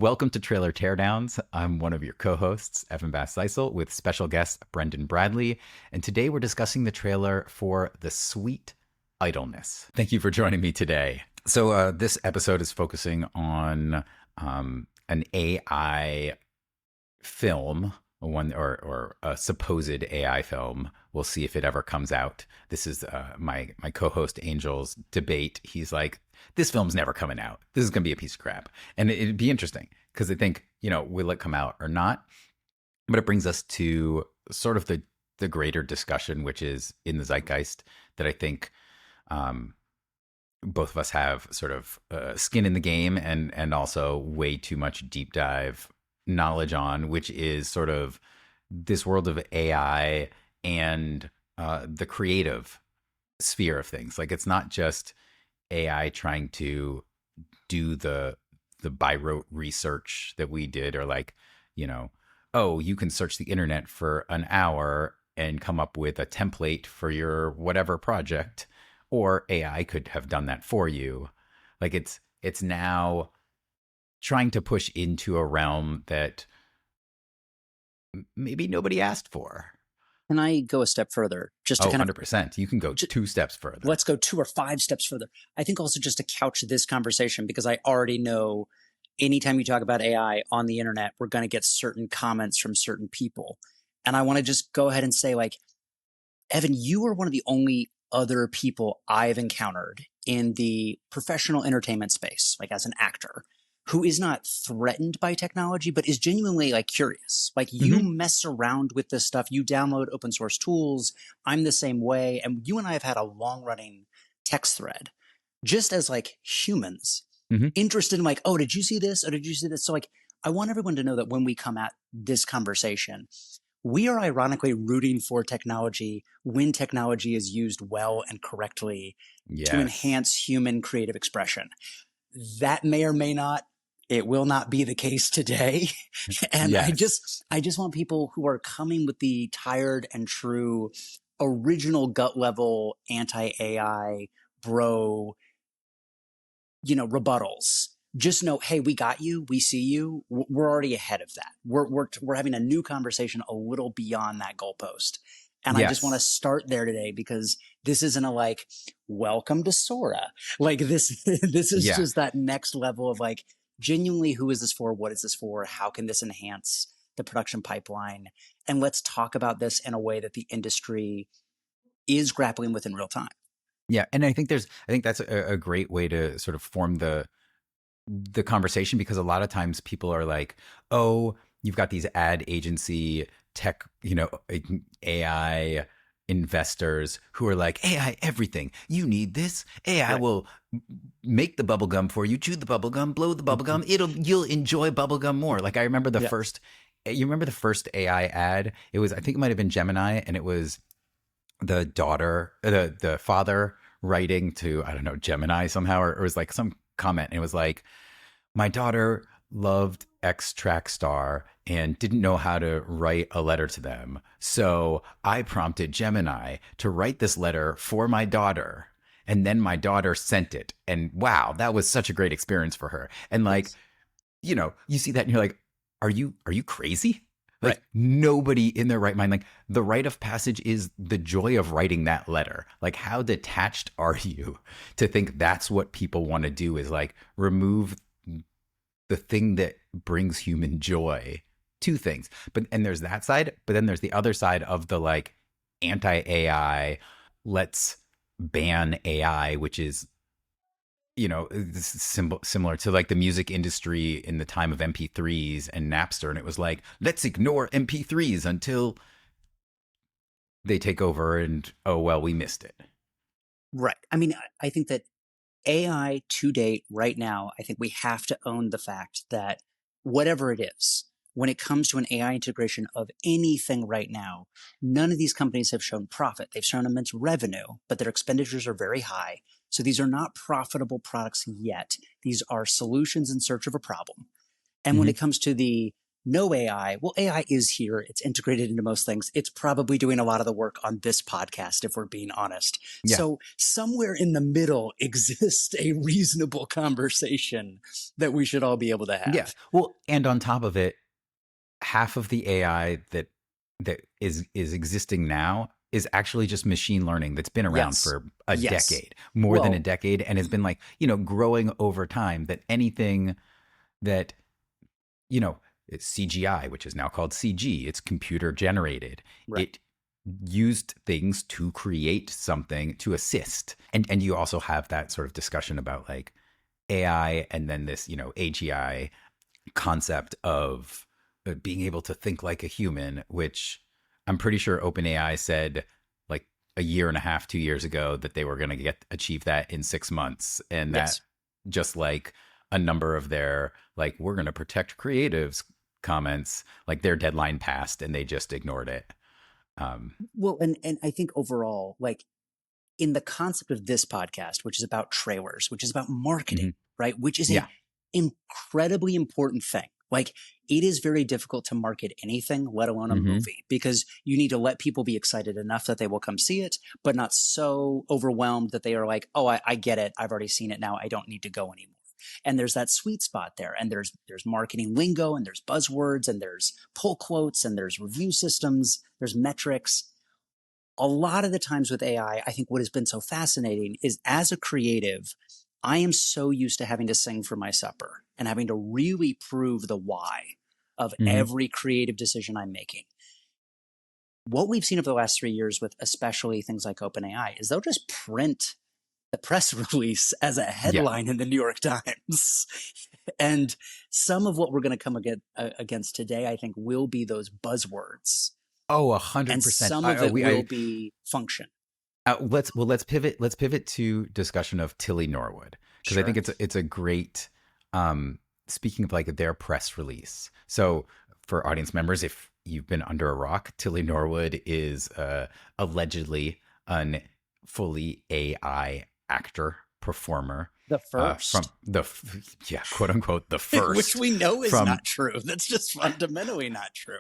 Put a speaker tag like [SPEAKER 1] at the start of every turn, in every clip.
[SPEAKER 1] Welcome to Trailer Teardowns. I'm one of your co-hosts, Evan Bass-Seisel, with special guest Brendan Bradley, and today we're discussing the trailer for The Sweet Idleness. Thank you for joining me today. So this episode is focusing on an AI film, or a supposed AI film. We'll see if it ever comes out. This is my co-host Angel's debate. He's like, this film's never coming out. This is going to be a piece of crap. And it'd be interesting because I think, will it come out or not? But it brings us to sort of the greater discussion, which is in the zeitgeist that I think both of us have sort of skin in the game and also way too much deep dive knowledge on, which is sort of this world of AI and the creative sphere of things. Like, it's not just AI trying to do the by rote research that we did, or like, oh, you can search the internet for an hour and come up with a template for your whatever project, or AI could have done that for you. Like, it's now trying to push into a realm that maybe nobody asked for.
[SPEAKER 2] Can I go a step further? Just to
[SPEAKER 1] 100%. You can go 2 steps further.
[SPEAKER 2] Let's go 2 or 5 steps further. I think also just to couch this conversation, because I already know anytime you talk about AI on the internet, we're going to get certain comments from certain people. And I want to just go ahead and say, like, Evan, you are one of the only other people I've encountered in the professional entertainment space, like as an actor, who is not threatened by technology, but is genuinely like curious. Like, you mess around with this stuff, you download open source tools. I'm the same way. And you and I have had a long running text thread just as like humans interested in like, oh, did you see this? Or did you see this? So like, I want everyone to know that when we come at this conversation, we are ironically rooting for technology when technology is used well and correctly to enhance human creative expression. That may or may not, it will not be the case today. And I just want people who are coming with the tired and true original gut level anti-AI bro, rebuttals. Just know, hey, we got you. We see you. We're already ahead of that. We're having a new conversation a little beyond that goalpost. And I just want to start there today, because this isn't a like, welcome to Sora. Like, this is just that next level of like, genuinely, who is this for? What is this for? How can this enhance the production pipeline? And let's talk about this in a way that the industry is grappling with in real time.
[SPEAKER 1] Yeah. And I think that's a great way to sort of form the conversation, because a lot of times people are like, oh, you've got these ad agency tech, AI investors who are like, AI everything. You need this. AI will make the bubble gum for you, chew the bubble gum, blow the bubble gum. You'll enjoy bubble gum more. Like, I remember the first AI ad? It was, I think it might have been Gemini, and it was the father writing to, I don't know, Gemini somehow, or it was like some comment. And it was like, my daughter loved X track star and didn't know how to write a letter to them. So I prompted Gemini to write this letter for my daughter. And then my daughter sent it. And wow, that was such a great experience for her. And like, you see that and you're like, are you crazy? Like, nobody in their right mind, like, the rite of passage is the joy of writing that letter. Like, how detached are you to think that's what people want to do, is like remove the thing that brings human joy? Two things. And there's that side, but then there's the other side of the like anti-AI, let's ban AI, which is, this is similar to like the music industry in the time of MP3s and Napster. And it was like, let's ignore MP3s until they take over, and oh, well, we missed it.
[SPEAKER 2] Right. I mean, I think that AI to date right now, I think we have to own the fact that whatever it is, when it comes to an AI integration of anything right now, none of these companies have shown profit. They've shown immense revenue, but their expenditures are very high. So these are not profitable products yet. These are solutions in search of a problem. And when it comes to the no AI. Well, AI is here. It's integrated into most things. It's probably doing a lot of the work on this podcast, if we're being honest.
[SPEAKER 1] Yeah.
[SPEAKER 2] So somewhere in the middle exists a reasonable conversation that we should all be able to
[SPEAKER 1] Yeah.
[SPEAKER 2] have.
[SPEAKER 1] Well, and on top of it, half of the AI that is existing now is actually just machine learning that's been around
[SPEAKER 2] Yes.
[SPEAKER 1] for a
[SPEAKER 2] Yes.
[SPEAKER 1] decade, more than a
[SPEAKER 2] Well,
[SPEAKER 1] decade, and has been like, growing over time. That anything that, it's CGI, which is now called CG, it's computer generated.
[SPEAKER 2] right.
[SPEAKER 1] It used things to create something to assist. And you also have that sort of discussion about like AI and then this, AGI concept of being able to think like a human, which I'm pretty sure OpenAI said like a year and a half, 2 years ago that they were going to achieve that in 6 months. And that
[SPEAKER 2] Yes.
[SPEAKER 1] just like a number of their like, we're going to protect creatives comments, like their deadline passed and they just ignored it. Um,
[SPEAKER 2] Well, and I think overall, like in the concept of this podcast, which is about trailers, which is about marketing,
[SPEAKER 1] mhm.
[SPEAKER 2] right? Which is a
[SPEAKER 1] Yeah.
[SPEAKER 2] incredibly important thing. Like it is very difficult to market anything, let alone a
[SPEAKER 1] Hmm.
[SPEAKER 2] movie, because you need to let people be excited enough that they will come see it, but not so overwhelmed that they are like, oh, I get it. I've already seen it now. I don't need to go anymore. And there's that sweet spot there. And there's marketing lingo and there's buzzwords and there's pull quotes and there's review systems, there's metrics. A lot of the times with AI, I think what has been so fascinating is as a creative, I am so used to having to sing for my supper and having to really prove the why of
[SPEAKER 1] Hmm.
[SPEAKER 2] every creative decision I'm making. What we've seen over the last 3 years with especially things like OpenAI is they'll just print the press release as a
[SPEAKER 1] Yeah.
[SPEAKER 2] headline in the New York Times. And some of what we're going to come against today, I think, will be those buzzwords,
[SPEAKER 1] Oh, a
[SPEAKER 2] and
[SPEAKER 1] hundred percent.
[SPEAKER 2] some of
[SPEAKER 1] I,
[SPEAKER 2] it
[SPEAKER 1] we,
[SPEAKER 2] will
[SPEAKER 1] I,
[SPEAKER 2] be function.
[SPEAKER 1] let's pivot to discussion of Tilly Norwood, because I think
[SPEAKER 2] Sure.
[SPEAKER 1] it's a great, um speaking of like their press release. So for audience members, if you've been under a rock, Tilly Norwood is allegedly an fully AI actor performer,
[SPEAKER 2] The
[SPEAKER 1] from
[SPEAKER 2] first,
[SPEAKER 1] the yeah, quote unquote, the
[SPEAKER 2] which
[SPEAKER 1] first
[SPEAKER 2] we know is
[SPEAKER 1] from
[SPEAKER 2] not true. That's just fundamentally not true.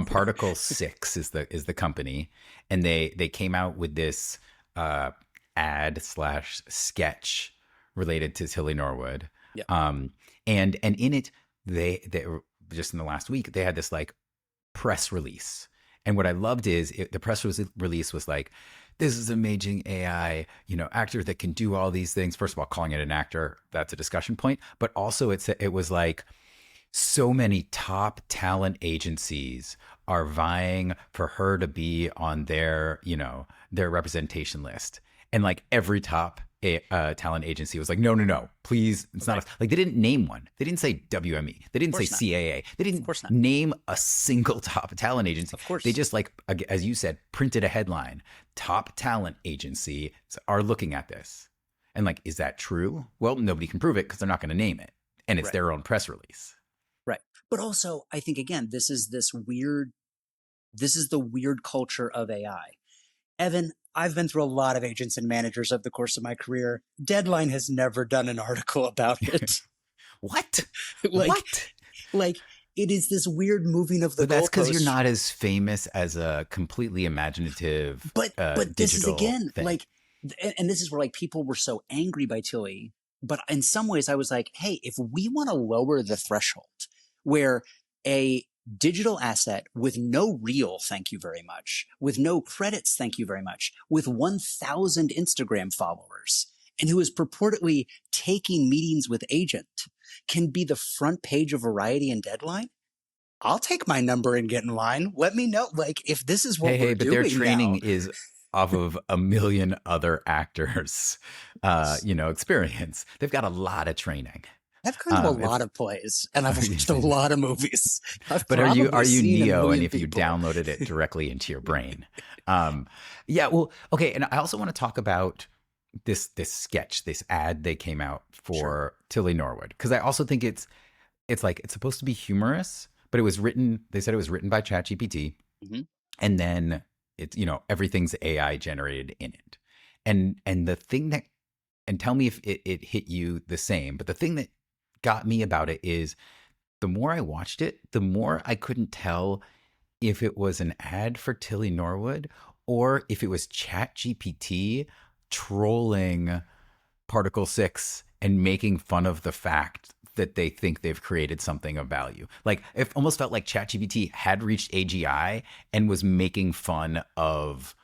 [SPEAKER 1] Particle 6 is the company, and they came out with this uh, ad slash sketch related to Tilly Norwood,
[SPEAKER 2] Yeah.
[SPEAKER 1] um, and in it they were, just in the last week they had this like press release, and what I loved is the press release was like, this is amazing AI, actor that can do all these things. First of all, calling it an actor, that's a discussion point, but also it was like so many top talent agencies are vying for her to be on their representation list, and like every top talent agency was like, no, no, no, please, it's not
[SPEAKER 2] Right.
[SPEAKER 1] us. Like they didn't name one. They didn't say WME. They
[SPEAKER 2] Of
[SPEAKER 1] didn't say
[SPEAKER 2] course not.
[SPEAKER 1] CAA. They
[SPEAKER 2] Of
[SPEAKER 1] didn't
[SPEAKER 2] course not.
[SPEAKER 1] name a single top talent agency.
[SPEAKER 2] Of
[SPEAKER 1] They
[SPEAKER 2] course.
[SPEAKER 1] just, like, as you said, printed a headline: top talent agency are looking at this. And like, is that true? Well, nobody can prove it because they're not going to name it, and it's
[SPEAKER 2] Right.
[SPEAKER 1] their own press release.
[SPEAKER 2] Right. But also, I think again, this is the weird culture of AI. Evan, I've been through a lot of agents and managers over the course of my career. Deadline has never done an article about it.
[SPEAKER 1] What?
[SPEAKER 2] like,
[SPEAKER 1] What?
[SPEAKER 2] like it is this weird moving of the
[SPEAKER 1] But that's because you're
[SPEAKER 2] goalposts.
[SPEAKER 1] not as famous as a completely imaginative
[SPEAKER 2] But this is
[SPEAKER 1] digital
[SPEAKER 2] again
[SPEAKER 1] thing.
[SPEAKER 2] like, and this is where like people were so angry by Tilly. But in some ways, I was like, hey, if we want to lower the threshold where a digital asset with no reel, thank you very much, with no credits, thank you very much, with 1,000 Instagram followers, and who is purportedly taking meetings with agent, can be the front page of Variety and Deadline, I'll take my number and get in line. Let me know, like, if this is what
[SPEAKER 1] Hey,
[SPEAKER 2] we're
[SPEAKER 1] but their
[SPEAKER 2] doing
[SPEAKER 1] training
[SPEAKER 2] now.
[SPEAKER 1] is off of a million other actors, experience. They've got a lot of training.
[SPEAKER 2] I have kind of a
[SPEAKER 1] It's
[SPEAKER 2] lot of plays, and I've watched a lot of movies. I've
[SPEAKER 1] But are
[SPEAKER 2] probably
[SPEAKER 1] you
[SPEAKER 2] seen a
[SPEAKER 1] Neo? And
[SPEAKER 2] million
[SPEAKER 1] if you
[SPEAKER 2] people.
[SPEAKER 1] downloaded it directly into your brain, um, yeah. Well, okay. And I also want to talk about this sketch, this ad they came out
[SPEAKER 2] Sure.
[SPEAKER 1] for Tilly Norwood, because I also think it's like, it's supposed to be humorous, but it was written. They said it was written by ChatGPT,
[SPEAKER 2] Hmm.
[SPEAKER 1] and then it's, everything's AI generated in it, and the thing that, and tell me if it hit you the same, but the thing that got me about it is the more I watched it, the more I couldn't tell if it was an ad for Tilly Norwood or if it was Chat GPT trolling Particle 6 and making fun of the fact that they think they've created something of value. Like it almost felt like ChatGPT had reached AGI and was making fun of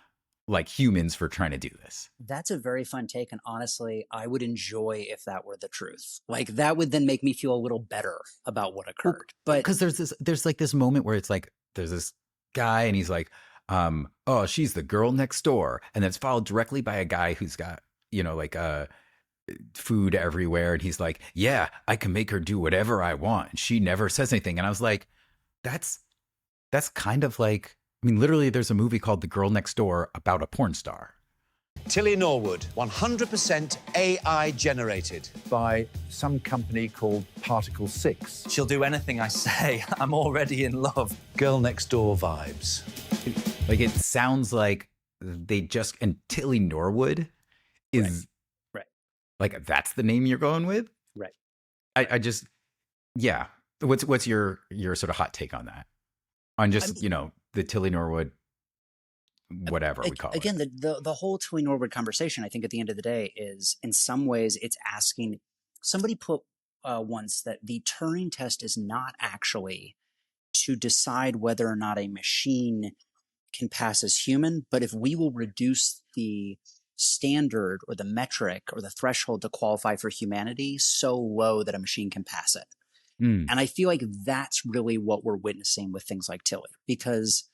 [SPEAKER 1] like humans for trying to do this.
[SPEAKER 2] That's a very fun take. And honestly, I would enjoy if that were the truth. Like that would then make me feel a little better about what
[SPEAKER 1] Well,
[SPEAKER 2] occurred. But
[SPEAKER 1] because there's like this moment where it's like there's this guy and he's like, oh, she's the girl next door, and then it's followed directly by a guy who's got like food everywhere, and he's like, yeah, I can make her do whatever I want, and she never says anything. And I was like, that's that's kind of like, I mean, literally, there's a movie called The Girl Next Door about a porn star.
[SPEAKER 3] Tilly Norwood, 100% AI generated.
[SPEAKER 4] By some company called Particle 6.
[SPEAKER 5] She'll do anything I say. I'm already in love.
[SPEAKER 3] Girl next door vibes.
[SPEAKER 1] Like, it sounds like they just, and Tilly Norwood is
[SPEAKER 2] right.
[SPEAKER 1] like, that's the name you're going with?
[SPEAKER 2] Right.
[SPEAKER 1] I just, yeah. What's your sort of hot take on that? On just, the Tilly Norwood, whatever we call
[SPEAKER 2] again,
[SPEAKER 1] it.
[SPEAKER 2] the whole Tilly Norwood conversation, I think at the end of the day is, in some ways, it's asking, somebody put once that the Turing test is not actually to decide whether or not a machine can pass as human, but if we will reduce the standard or the metric or the threshold to qualify for humanity so low that a machine can pass it.
[SPEAKER 1] Mm.
[SPEAKER 2] And I feel like that's really what we're witnessing with things like Tilly, because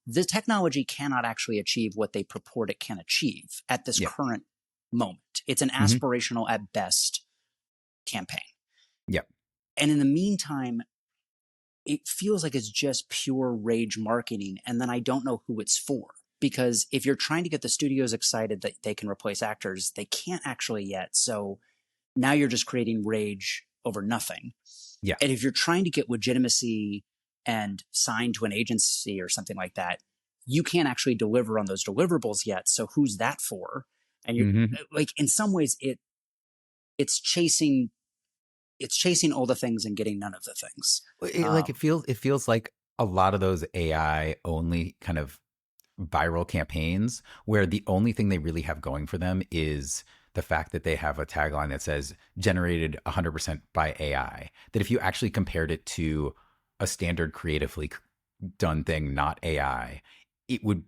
[SPEAKER 2] the technology cannot actually achieve what they purport it can achieve at this current moment. It's an aspirational at best campaign.
[SPEAKER 1] Yeah.
[SPEAKER 2] And in the meantime, it feels like it's just pure rage marketing. And then I don't know who it's for, because if you're trying to get the studios excited that they can replace actors, they can't actually yet. So now you're just creating rage over nothing.
[SPEAKER 1] Yeah.
[SPEAKER 2] And if you're trying to get legitimacy and signed to an agency or something like that, you can't actually deliver on those deliverables yet. So who's that for? And you're like, in some ways it's chasing all the things and getting none of the things.
[SPEAKER 1] It feels like a lot of those AI only kind of viral campaigns where the only thing they really have going for them is the fact that they have a tagline that says generated 100% by AI. That if you actually compared it to a standard creatively done thing, not AI, it would,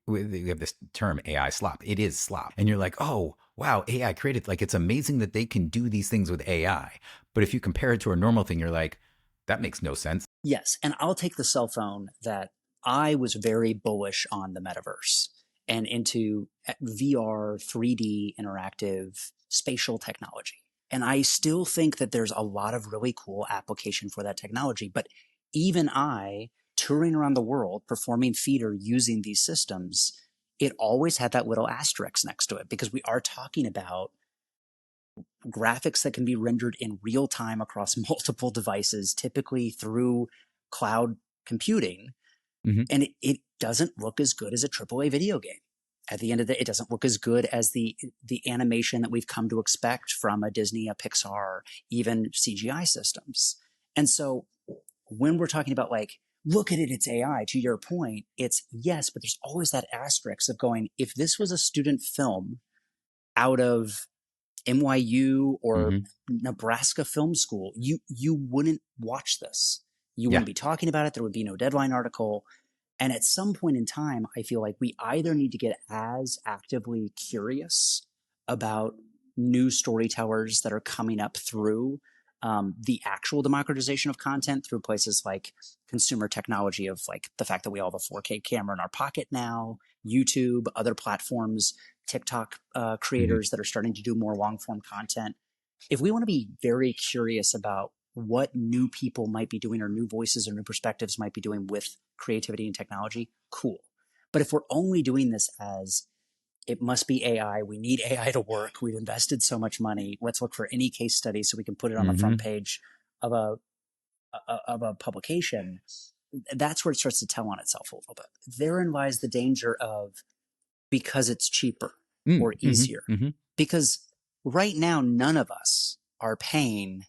[SPEAKER 1] we have this term AI slop. It is slop. And you're like, oh, wow, AI created, like, it's amazing that they can do these things with AI. But if you compare it to a normal thing, you're like, that makes no sense.
[SPEAKER 2] Yes. And I'll take the cell phone that I was very bullish on the metaverse and into VR, 3D, interactive, spatial technology. And I still think that there's a lot of really cool application for that technology. But even I, touring around the world, performing theater using these systems, it always had that little asterisk next to it, because we are talking about graphics that can be rendered in real time across multiple devices, typically through cloud computing. And it doesn't look as good as a AAA video game. At the end of the day, it doesn't look as good as the animation that we've come to expect from a Disney, a Pixar, even CGI systems. And so when we're talking about, like, look at it, it's AI, to your point, it's yes, but there's always that asterisk of going, if this was a student film out of NYU or Nebraska Film School, you wouldn't watch this. You wouldn't be talking about it. There would be no Deadline article. And at some point in time, I feel like we either need to get as actively curious about new storytellers that are coming up through the actual democratization of content through places like consumer technology, of like the fact that we all have a 4K camera in our pocket now, YouTube, other platforms, TikTok creators that are starting to do more long form content. If we want to be very curious about what new people might be doing, or new voices or new perspectives might be doing with creativity and technology, cool. But if we're only doing this as, it must be AI, we need AI to work, we've invested so much money, let's look for any case study so we can put it on the front page of a publication, that's where it starts to tell on itself a little bit. Therein lies the danger of, because it's cheaper or easier. Because right now, none of us are paying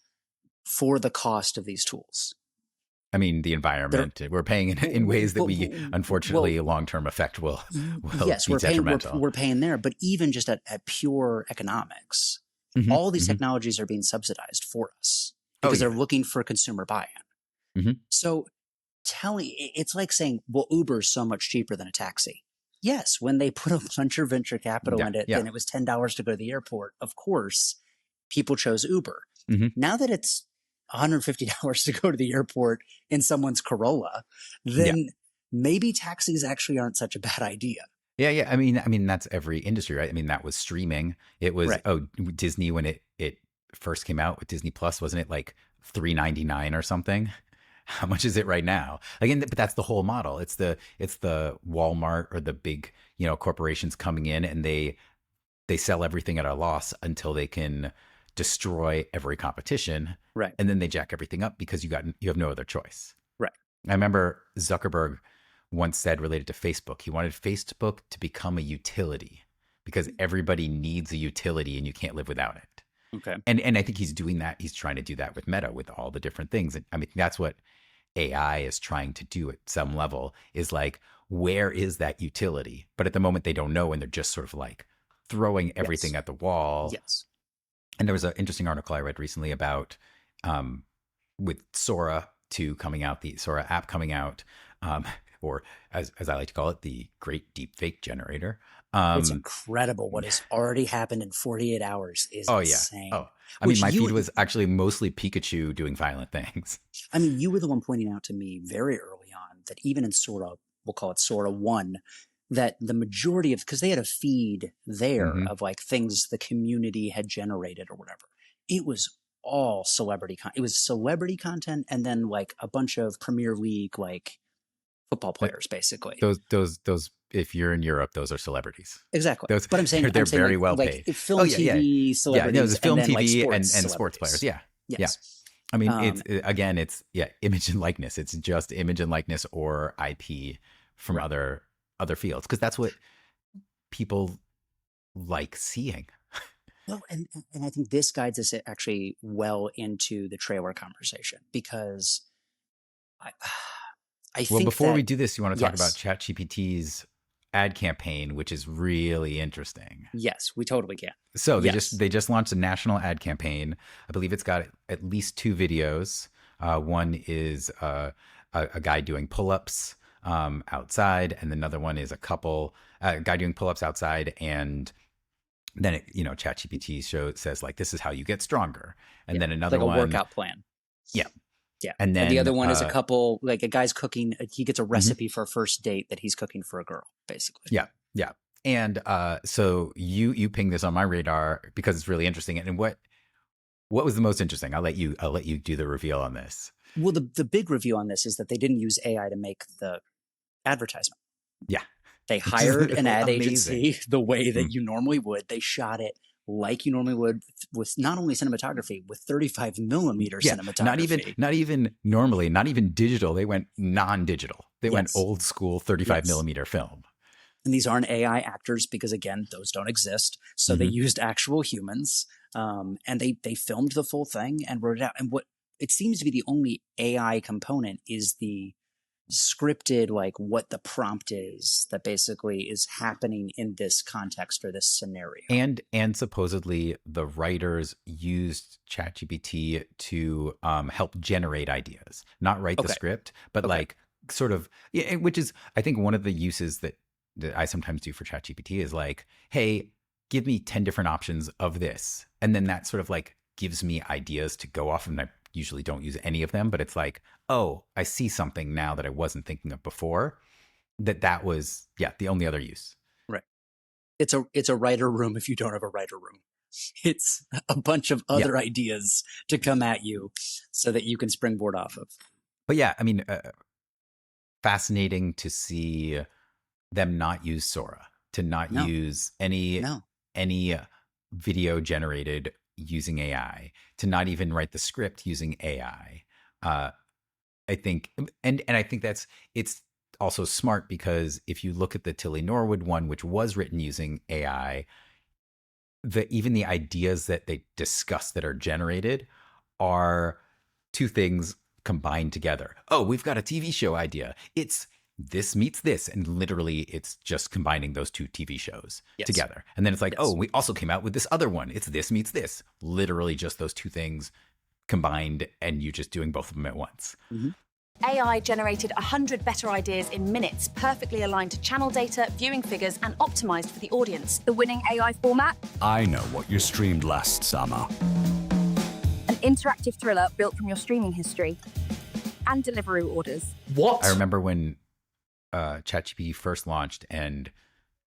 [SPEAKER 2] for the cost of these tools.
[SPEAKER 1] I mean, the environment, we're paying in ways that we, unfortunately, long-term effect will
[SPEAKER 2] yes,
[SPEAKER 1] be
[SPEAKER 2] we're paying,
[SPEAKER 1] detrimental.
[SPEAKER 2] we're paying there, but even just at pure economics,
[SPEAKER 1] Mhm,
[SPEAKER 2] all these
[SPEAKER 1] mhm.
[SPEAKER 2] technologies are being subsidized for us
[SPEAKER 1] Oh,
[SPEAKER 2] because
[SPEAKER 1] yeah.
[SPEAKER 2] they're looking for consumer buy-in.
[SPEAKER 1] Mhm.
[SPEAKER 2] So it's like saying, well, Uber is so much cheaper than a taxi. Yes, when they put a bunch of venture capital
[SPEAKER 1] Yeah,
[SPEAKER 2] into it,
[SPEAKER 1] yeah.
[SPEAKER 2] then it was $10 to go to the airport. Of course, people chose Uber.
[SPEAKER 1] Mhm.
[SPEAKER 2] Now that it's $150 to go to the airport in someone's Corolla, then maybe taxis actually aren't such a bad idea.
[SPEAKER 1] Yeah, yeah. I mean, that's every industry, right? I mean, that was streaming. It was
[SPEAKER 2] Right.
[SPEAKER 1] Disney when it first came out with Disney Plus, wasn't it like $3.99 or something? How much is it right now? Again, but that's the whole model. It's the Walmart or the big, corporations coming in, and they sell everything at a loss until they can destroy every competition,
[SPEAKER 2] Right.
[SPEAKER 1] and then they jack everything up because you have no other choice.
[SPEAKER 2] Right.
[SPEAKER 1] I remember Zuckerberg once said, related to Facebook, he wanted Facebook to become a utility because everybody needs a utility and you can't live without it.
[SPEAKER 2] Okay.
[SPEAKER 1] And I think he's doing that. He's trying to do that with Meta, with all the different things. And I mean, that's what AI is trying to do at some level, is like, where is that utility? But at the moment they don't know, and they're just sort of like throwing everything
[SPEAKER 2] Yes.
[SPEAKER 1] at the wall.
[SPEAKER 2] Yes.
[SPEAKER 1] And there was an interesting article I read recently about with Sora 2 coming out, the Sora app coming out, or as I like to call it, the great deep fake generator.
[SPEAKER 2] It's incredible what has already happened in 48 hours is
[SPEAKER 1] Oh, yeah.
[SPEAKER 2] insane.
[SPEAKER 1] Oh, I mean, my feed was actually mostly Pikachu doing violent things.
[SPEAKER 2] I mean, you were the one pointing out to me very early on that even in Sora, we'll call it Sora 1, that the majority of, because they had a feed there
[SPEAKER 1] Mhm.
[SPEAKER 2] of like things the community had generated or whatever. It was all celebrity content. It was celebrity content and then like a bunch of Premier League, like football players, basically.
[SPEAKER 1] Those, if you're in Europe, those are celebrities.
[SPEAKER 2] Exactly.
[SPEAKER 1] Those,
[SPEAKER 2] But I'm saying
[SPEAKER 1] they're very
[SPEAKER 2] like,
[SPEAKER 1] well
[SPEAKER 2] like
[SPEAKER 1] paid.
[SPEAKER 2] film
[SPEAKER 1] Oh, yeah, yeah.
[SPEAKER 2] TV celebrities.
[SPEAKER 1] Yeah, no, there's film,
[SPEAKER 2] and then,
[SPEAKER 1] TV,
[SPEAKER 2] like,
[SPEAKER 1] and
[SPEAKER 2] sports
[SPEAKER 1] sports players. Yeah.
[SPEAKER 2] Yes.
[SPEAKER 1] Yeah. I mean,
[SPEAKER 2] Um,
[SPEAKER 1] it's image and likeness. It's just image and likeness or IP from
[SPEAKER 2] Right.
[SPEAKER 1] other fields, because that's what people like seeing.
[SPEAKER 2] Well, and I think this guides us actually well into the trailer conversation because I I
[SPEAKER 1] Well,
[SPEAKER 2] think
[SPEAKER 1] before we
[SPEAKER 2] that
[SPEAKER 1] do this, you want to talk about
[SPEAKER 2] yes,
[SPEAKER 1] ChatGPT's ad campaign, which is really interesting.
[SPEAKER 2] yes, we totally can.
[SPEAKER 1] So
[SPEAKER 2] Yes.
[SPEAKER 1] they just launched a national ad campaign. I believe it's got at least 2 videos. One is a guy doing pull-ups outside, and another one is a guy doing pull-ups outside, and then ChatGPT says like, this is how you get stronger, and
[SPEAKER 2] Yeah.
[SPEAKER 1] then
[SPEAKER 2] It's
[SPEAKER 1] another
[SPEAKER 2] like a
[SPEAKER 1] one,
[SPEAKER 2] workout plan.
[SPEAKER 1] yeah,
[SPEAKER 2] Yeah.
[SPEAKER 1] and
[SPEAKER 2] And the
[SPEAKER 1] then
[SPEAKER 2] other one is a couple, like a guy's cooking. He gets a
[SPEAKER 1] mhm,
[SPEAKER 2] recipe for a first date that he's cooking for a girl, basically.
[SPEAKER 1] yeah, yeah, and so you ping this on my radar because it's really interesting. And what was the most interesting? I'll let you do the reveal on this.
[SPEAKER 2] Well, the big review on this is that they didn't use AI to make the advertisement.
[SPEAKER 1] Yeah.
[SPEAKER 2] They
[SPEAKER 1] Which is
[SPEAKER 2] hired an ad
[SPEAKER 1] amazing.
[SPEAKER 2] agency the way that
[SPEAKER 1] Mm.
[SPEAKER 2] you normally would. They shot it like you normally would with not only cinematography, with 35 millimeter
[SPEAKER 1] Yeah,
[SPEAKER 2] cinematography.
[SPEAKER 1] not even normally, not even digital. They went non-digital. They went
[SPEAKER 2] Yes.
[SPEAKER 1] old school 35
[SPEAKER 2] Yes.
[SPEAKER 1] millimeter film.
[SPEAKER 2] And these aren't AI actors because, again, those don't exist. So they
[SPEAKER 1] Mhm.
[SPEAKER 2] used actual humans, and they filmed the full thing and wrote it out. And what it seems to be the only AI component is the scripted, like what the prompt is that basically is happening in this context or this scenario.
[SPEAKER 1] And supposedly the writers used ChatGPT to help generate ideas, not write the
[SPEAKER 2] Okay.
[SPEAKER 1] script, but
[SPEAKER 2] Okay.
[SPEAKER 1] like sort of, yeah, which is, I think, one of the uses that I sometimes do for ChatGPT is like, hey, give me 10 different options of this. And then that sort of like gives me ideas to go off, and I usually don't use any of them, but it's like, oh, I see something now that I wasn't thinking of before. That was, yeah, the only other use.
[SPEAKER 2] Right. It's a writer room if you don't have a writer room. It's a bunch of
[SPEAKER 1] Yeah.
[SPEAKER 2] other ideas to come at you so that you can springboard off of.
[SPEAKER 1] But yeah, I mean, fascinating to see them not use Sora, to not
[SPEAKER 2] No.
[SPEAKER 1] use any
[SPEAKER 2] No.
[SPEAKER 1] video generated using AI, to not even write the script using AI. I think, and I think it's also smart, because if you look at the Tilly Norwood one, which was written using AI, even the ideas that they discuss that are generated are two things combined together. Oh, we've got a TV show idea. It's this meets this. And literally it's just combining those two TV shows together. And then it's like, oh, we also came out with this other one. It's this meets this. Literally just those two things combined, and you just doing both of them at once.
[SPEAKER 2] Mm-hmm.
[SPEAKER 6] AI generated 100 better ideas in minutes, perfectly aligned to channel data, viewing figures, and optimized for the audience.
[SPEAKER 7] The winning AI format?
[SPEAKER 8] I know what you streamed last summer.
[SPEAKER 7] An interactive thriller built from your streaming history and delivery orders.
[SPEAKER 5] What?
[SPEAKER 1] I remember when ChatGPT first launched, and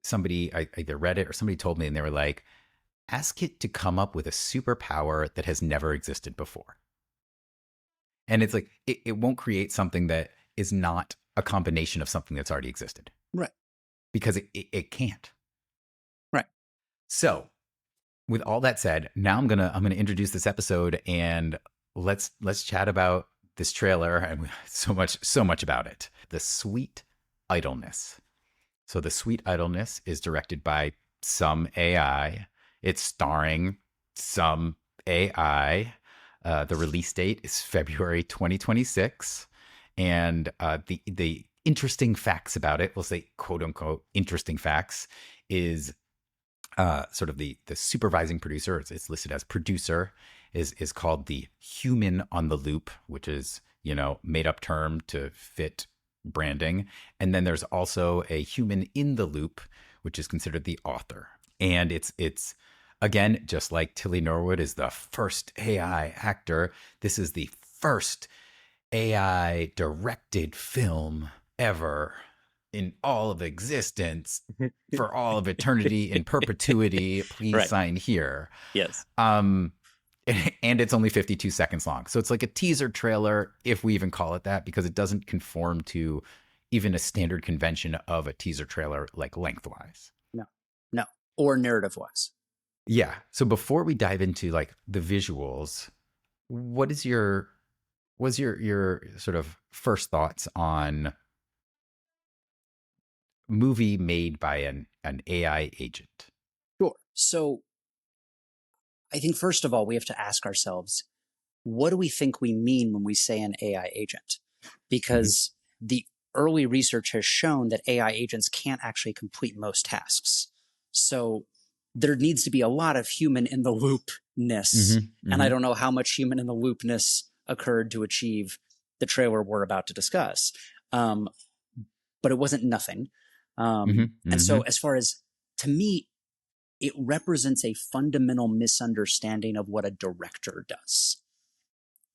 [SPEAKER 1] somebody, I either read it or somebody told me, and they were like, ask it to come up with a superpower that has never existed before. And it's like, it won't create something that is not a combination of something that's already existed.
[SPEAKER 2] Right.
[SPEAKER 1] Because it can't.
[SPEAKER 2] Right.
[SPEAKER 1] So with all that said, now I'm gonna introduce this episode, and let's chat about this trailer, and so much about it. The Sweet Idleness. So the Sweet Idleness is directed by some AI. It's starring some AI. The release date is February 2026. And the interesting facts about it, we'll say quote unquote interesting facts, is sort of the supervising producer. It's listed as producer, is called the human on the loop, which is, made up term to fit branding. And then there's also a human in the loop, which is considered the author. And it's again, just like Tilly Norwood is the first AI actor, this is the first AI directed film ever in all of existence for all of eternity in perpetuity. Please sign here.
[SPEAKER 2] Yes.
[SPEAKER 1] And it's only 52 seconds long. So it's like a teaser trailer, if we even call it that, because it doesn't conform to even a standard convention of a teaser trailer, like lengthwise.
[SPEAKER 2] No. Or narrative wise.
[SPEAKER 1] Yeah. So before we dive into like the visuals, was your sort of first thoughts on movie made by an AI agent?
[SPEAKER 2] Sure. So I think first of all, we have to ask ourselves, what do we think we mean when we say an AI agent? Because the early research has shown that AI agents can't actually complete most tasks. So there needs to be a lot of human in the loopness. And I don't know how much human in the loopness occurred to achieve the trailer we're about to discuss. But it wasn't nothing. And so as far as, to me, it represents a fundamental misunderstanding of what a director does.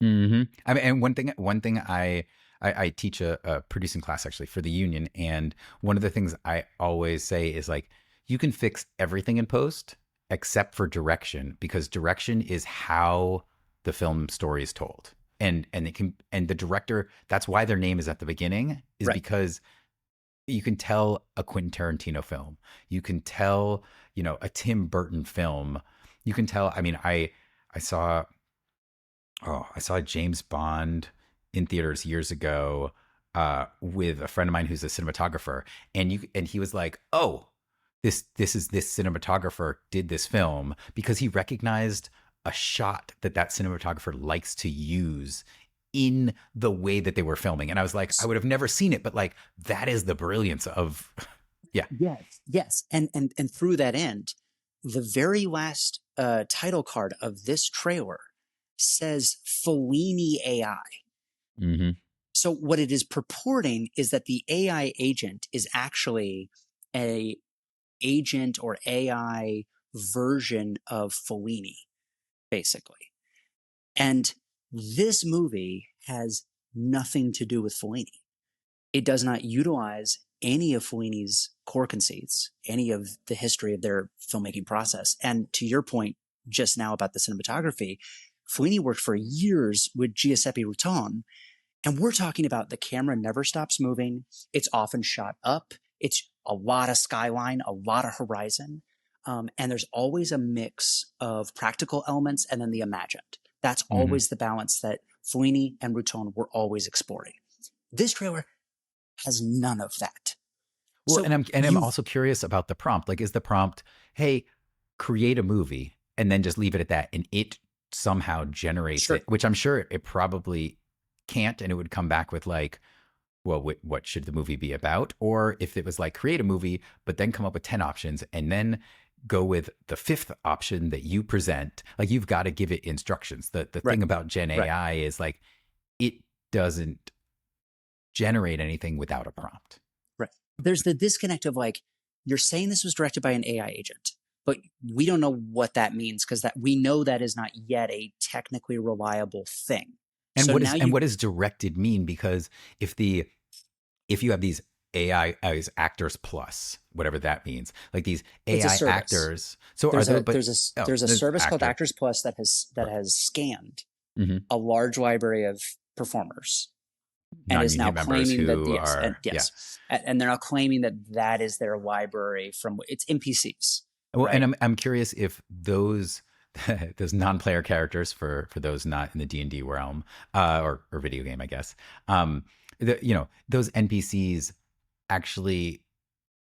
[SPEAKER 1] I mean, and one thing I teach a producing class actually for the union. And one of the things I always say is like, you can fix everything in post except for direction, because direction is how the film story is told. And the director, that's why their name is at the beginning, is because you can tell a Quentin Tarantino film. You can tell, a Tim Burton film. You can tell, I mean, I saw James Bond in theaters years ago with a friend of mine who's a cinematographer, and he was like, oh, this cinematographer did this film because he recognized a shot that cinematographer likes to use in the way that they were filming. And I was like, I would have never seen it, but like, that is the brilliance of,
[SPEAKER 2] Yes. And through that end, the very last title card of this trailer says Fellini AI. So what it is purporting is that the AI agent is actually a agent or AI version of Fellini, basically. And this movie has nothing to do with Fellini. It does not utilize any of Fellini's core conceits, any of the history of their filmmaking process. And to your point just now about the cinematography, Fellini worked for years with Giuseppe Routon, and we're talking about the camera never stops moving. It's often shot up. It's a lot of skyline, a lot of horizon. And there's always a mix of practical elements and then the imagined. That's always the balance that Fellini and Routon were always exploring. This trailer has none of that.
[SPEAKER 1] Well,
[SPEAKER 2] So
[SPEAKER 1] I'm also curious about the prompt. Like, is the prompt, hey, create a movie, and then just leave it at that, and it somehow generates
[SPEAKER 2] Sure.
[SPEAKER 1] it, which I'm sure it probably can't, and it would come back with like, well, what should the movie be about? Or if it was like, create a movie, but then come up with 10 options and then go with the fifth option that you present. Like, you've got to give it instructions. The
[SPEAKER 2] Right.
[SPEAKER 1] thing about Gen
[SPEAKER 2] Right.
[SPEAKER 1] AI is like, it doesn't generate anything without a prompt.
[SPEAKER 2] Right. There's the disconnect of like, you're saying this was directed by an AI agent, but we don't know what that means, because that we know that is not yet a technically reliable thing.
[SPEAKER 1] And
[SPEAKER 2] So
[SPEAKER 1] what
[SPEAKER 2] now
[SPEAKER 1] is and what does directed mean? Because if you have these AI as actors plus, whatever that means, like these
[SPEAKER 2] It's a
[SPEAKER 1] AI
[SPEAKER 2] service.
[SPEAKER 1] actors. So
[SPEAKER 2] there's
[SPEAKER 1] are
[SPEAKER 2] a
[SPEAKER 1] there,
[SPEAKER 2] there's a service called
[SPEAKER 1] actor.
[SPEAKER 2] Actors Plus that has scanned
[SPEAKER 1] Mhm.
[SPEAKER 2] a large library of performers and is now
[SPEAKER 1] Non-union members
[SPEAKER 2] claiming that
[SPEAKER 1] who
[SPEAKER 2] yes,
[SPEAKER 1] are
[SPEAKER 2] and they're now claiming that that is their library from it's NPCs.
[SPEAKER 1] Well,
[SPEAKER 2] right?
[SPEAKER 1] and I'm curious if those those non-player characters, for those not in the D&D realm, or video game, I guess, those NPCs actually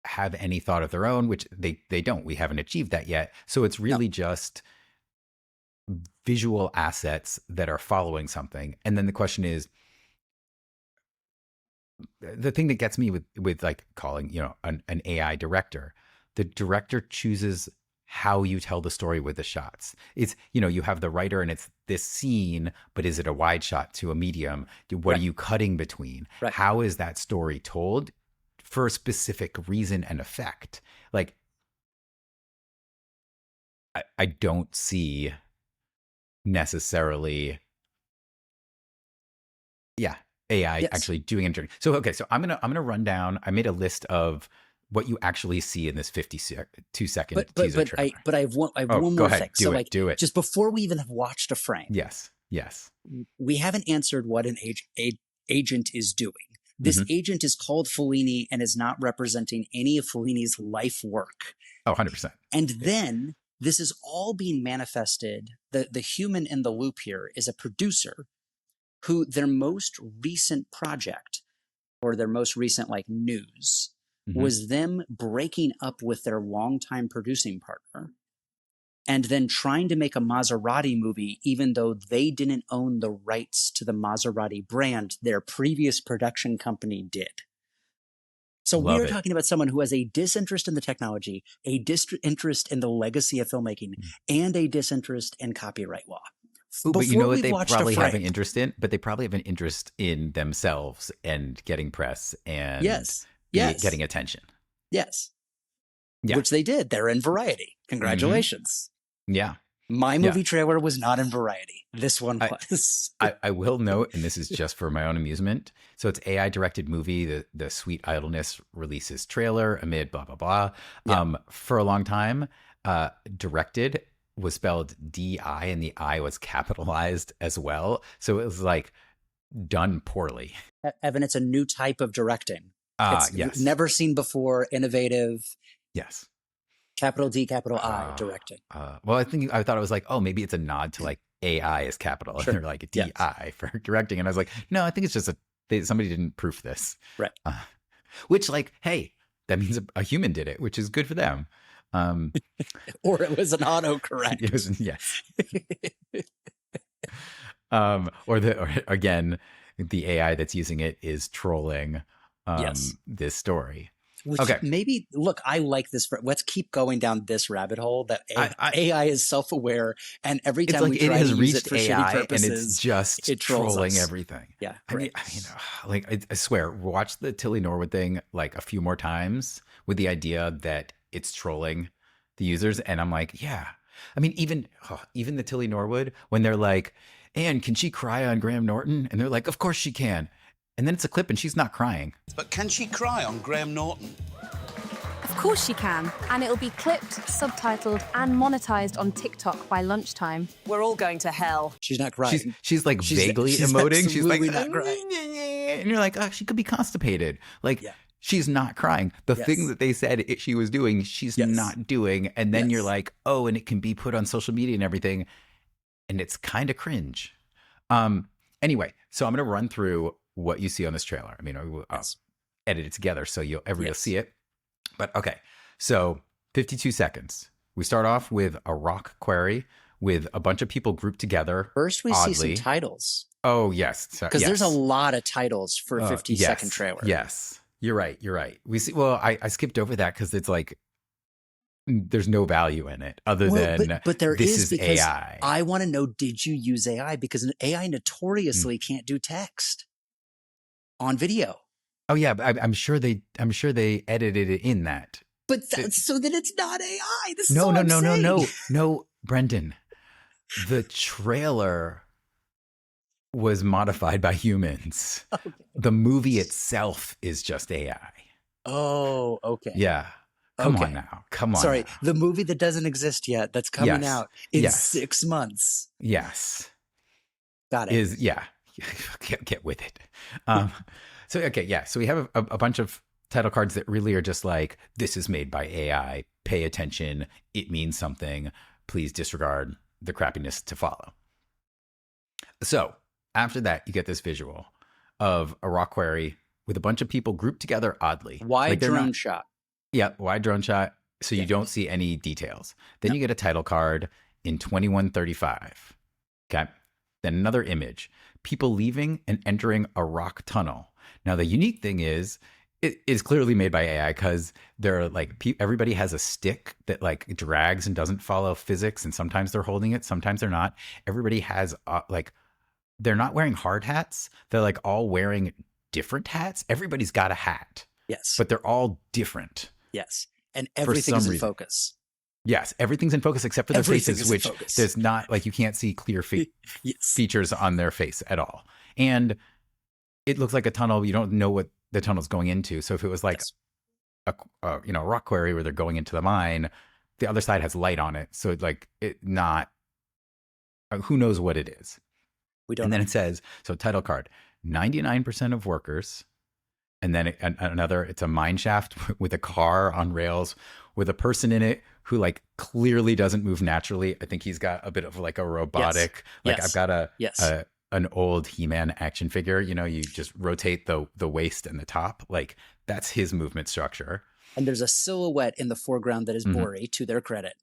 [SPEAKER 1] have any thought of their own, which they don't. We haven't achieved that yet. So it's really just visual assets that are following something. And then the question is, the thing that gets me with like calling, an AI director, the director chooses how you tell the story with the shots. It's, you have the writer and it's this scene, but is it a wide shot to a medium? What are you cutting between?
[SPEAKER 2] Right.
[SPEAKER 1] How is that story told for a specific reason and effect? Like, I don't see necessarily, AI actually doing engineering. So, okay, so I'm gonna run down. I made a list of what you actually see in this 52-second teaser trailer.
[SPEAKER 2] But I have one
[SPEAKER 1] Go
[SPEAKER 2] more
[SPEAKER 1] ahead.
[SPEAKER 2] thing.
[SPEAKER 1] Do it.
[SPEAKER 2] Just before we even have watched a frame.
[SPEAKER 1] Yes.
[SPEAKER 2] We haven't answered what an agent is doing. This agent is called Fellini and is not representing any of Fellini's life work.
[SPEAKER 1] Oh, 100%.
[SPEAKER 2] And then this is all being manifested. The human in the loop here is a producer who their most recent project, or their most recent like news, was them breaking up with their longtime producing partner and then trying to make a Maserati movie, even though they didn't own the rights to the Maserati brand. Their previous production company did. So we're talking about someone who has a disinterest in the technology, a disinterest in the legacy of filmmaking, and a disinterest in copyright law.
[SPEAKER 1] But you know what they probably have an interest in? But they probably have an interest in themselves and getting press and getting attention.
[SPEAKER 2] Yes.
[SPEAKER 1] Yeah.
[SPEAKER 2] Which they did. They're in Variety. Congratulations.
[SPEAKER 1] Yeah.
[SPEAKER 2] My movie trailer was not in Variety. This one was.
[SPEAKER 1] I will note, and this is just for my own amusement. So it's AI directed movie. The Sweet Idleness releases trailer amid blah, blah, blah.
[SPEAKER 2] Yeah.
[SPEAKER 1] For a long time, directed was spelled D-I and the I was capitalized as well. So it was like done poorly.
[SPEAKER 2] Evan, it's a new type of directing.
[SPEAKER 1] Yes.
[SPEAKER 2] Never seen before, innovative.
[SPEAKER 1] Yes.
[SPEAKER 2] Capital D, capital I directing.
[SPEAKER 1] Well, I thought it was like, oh, maybe it's a nod to like AI is capital.
[SPEAKER 2] Sure.
[SPEAKER 1] And they're like DI for directing. And I was like, no, I think it's just somebody didn't proof this.
[SPEAKER 2] Right.
[SPEAKER 1] Which, like, hey, that means a human did it, which is good for them.
[SPEAKER 2] Or it was an autocorrect.
[SPEAKER 1] It was, yes. Or again, the AI that's using it is trolling this story.
[SPEAKER 2] Which
[SPEAKER 1] okay.
[SPEAKER 2] Maybe, look, I like this. Let's keep going down this rabbit hole that AI is self-aware, and every time we try to use it for shitty purposes,
[SPEAKER 1] and it's just trolling everything.
[SPEAKER 2] Yeah.
[SPEAKER 1] I mean, like, I swear, watch the Tilly Norwood thing like a few more times with the idea that it's trolling the users. And I'm like, yeah. I mean, even the Tilly Norwood, when they're like, Anne, can she cry on Graham Norton? And they're like, of course she can. And then it's a clip and she's not crying.
[SPEAKER 3] But can she cry on Graham Norton?
[SPEAKER 7] Of course she can, and it'll be clipped, subtitled, and monetized on TikTok by lunchtime.
[SPEAKER 6] We're all going to hell.
[SPEAKER 2] She's not crying.
[SPEAKER 1] She's like vaguely emoting. She's like,
[SPEAKER 2] not crying.
[SPEAKER 1] And you're like, oh, she could be constipated. Like, she's not crying. The thing that they said she was doing, she's not doing. And then you're like, oh, and it can be put on social media and everything. And it's kind of cringe. Anyway, so I'm going to run through what you see on this trailer. I mean, I'll edit it together so everybody will see it. But okay, so 52 seconds. We start off with a rock quarry with a bunch of people grouped together.
[SPEAKER 2] First, we see some
[SPEAKER 1] oddly.
[SPEAKER 2] titles.
[SPEAKER 1] Oh, yes.
[SPEAKER 2] Because there's a lot of titles for a 50-second trailer.
[SPEAKER 1] Yes. You're right. We see. Well, I skipped over that because it's like there's no value in it other than
[SPEAKER 2] but there
[SPEAKER 1] this
[SPEAKER 2] is
[SPEAKER 1] is
[SPEAKER 2] because
[SPEAKER 1] AI.
[SPEAKER 2] I want to know, did you use AI? Because an AI notoriously can't do text on video.
[SPEAKER 1] Oh yeah, but I'm sure they edited it in that.
[SPEAKER 2] But so that it's not AI. This is all I'm
[SPEAKER 1] No, Brendan. The trailer was modified by humans.
[SPEAKER 2] Okay.
[SPEAKER 1] The movie itself is just AI.
[SPEAKER 2] Oh, okay.
[SPEAKER 1] Yeah. Come
[SPEAKER 2] Okay.
[SPEAKER 1] on now. Come on.
[SPEAKER 2] Sorry,
[SPEAKER 1] now.
[SPEAKER 2] the movie that doesn't exist yet, that's coming
[SPEAKER 1] Yes.
[SPEAKER 2] out in
[SPEAKER 1] Yes.
[SPEAKER 2] 6 months.
[SPEAKER 1] Yes.
[SPEAKER 2] Got it.
[SPEAKER 1] Get with it. So okay, yeah. So we have a bunch of title cards that really are just like, this is made by AI. Pay attention. It means something. Please disregard the crappiness to follow. So after that, you get this visual of a rock quarry with a bunch of people grouped together oddly.
[SPEAKER 2] Wide
[SPEAKER 1] they're
[SPEAKER 2] drone
[SPEAKER 1] not-
[SPEAKER 2] shot.
[SPEAKER 1] Yeah, wide drone shot. So you don't see any details. Then you get a title card in 2135. Okay. Then another image. People leaving and entering a rock tunnel. Now, the unique thing is, it is clearly made by AI because they're like, everybody has a stick that like drags and doesn't follow physics. And sometimes they're holding it, sometimes they're not. Everybody has they're not wearing hard hats. They're like all wearing different hats. Everybody's got a hat.
[SPEAKER 2] Yes.
[SPEAKER 1] But they're all different.
[SPEAKER 2] Yes. And everything is in focus.
[SPEAKER 1] Yes, everything's in focus except for their
[SPEAKER 2] Everything
[SPEAKER 1] faces,
[SPEAKER 2] is in
[SPEAKER 1] which
[SPEAKER 2] focus.
[SPEAKER 1] there's not, like, you can't see clear
[SPEAKER 2] Yes.
[SPEAKER 1] features on their face at all. And it looks like a tunnel. You don't know what the tunnel's going into. So if it was like a rock quarry where they're going into the mine, the other side has light on it. So like who knows what it is.
[SPEAKER 2] We don't
[SPEAKER 1] And
[SPEAKER 2] know.
[SPEAKER 1] then it says, so title card, 99% of workers. And then it's a mine shaft with a car on rails with a person in it who like clearly doesn't move naturally. I think he's got a bit of like a robotic, I've got an old He-Man action figure, you just rotate the waist and the top. Like that's his movement structure.
[SPEAKER 2] And there's a silhouette in the foreground that is Bori, to their credit.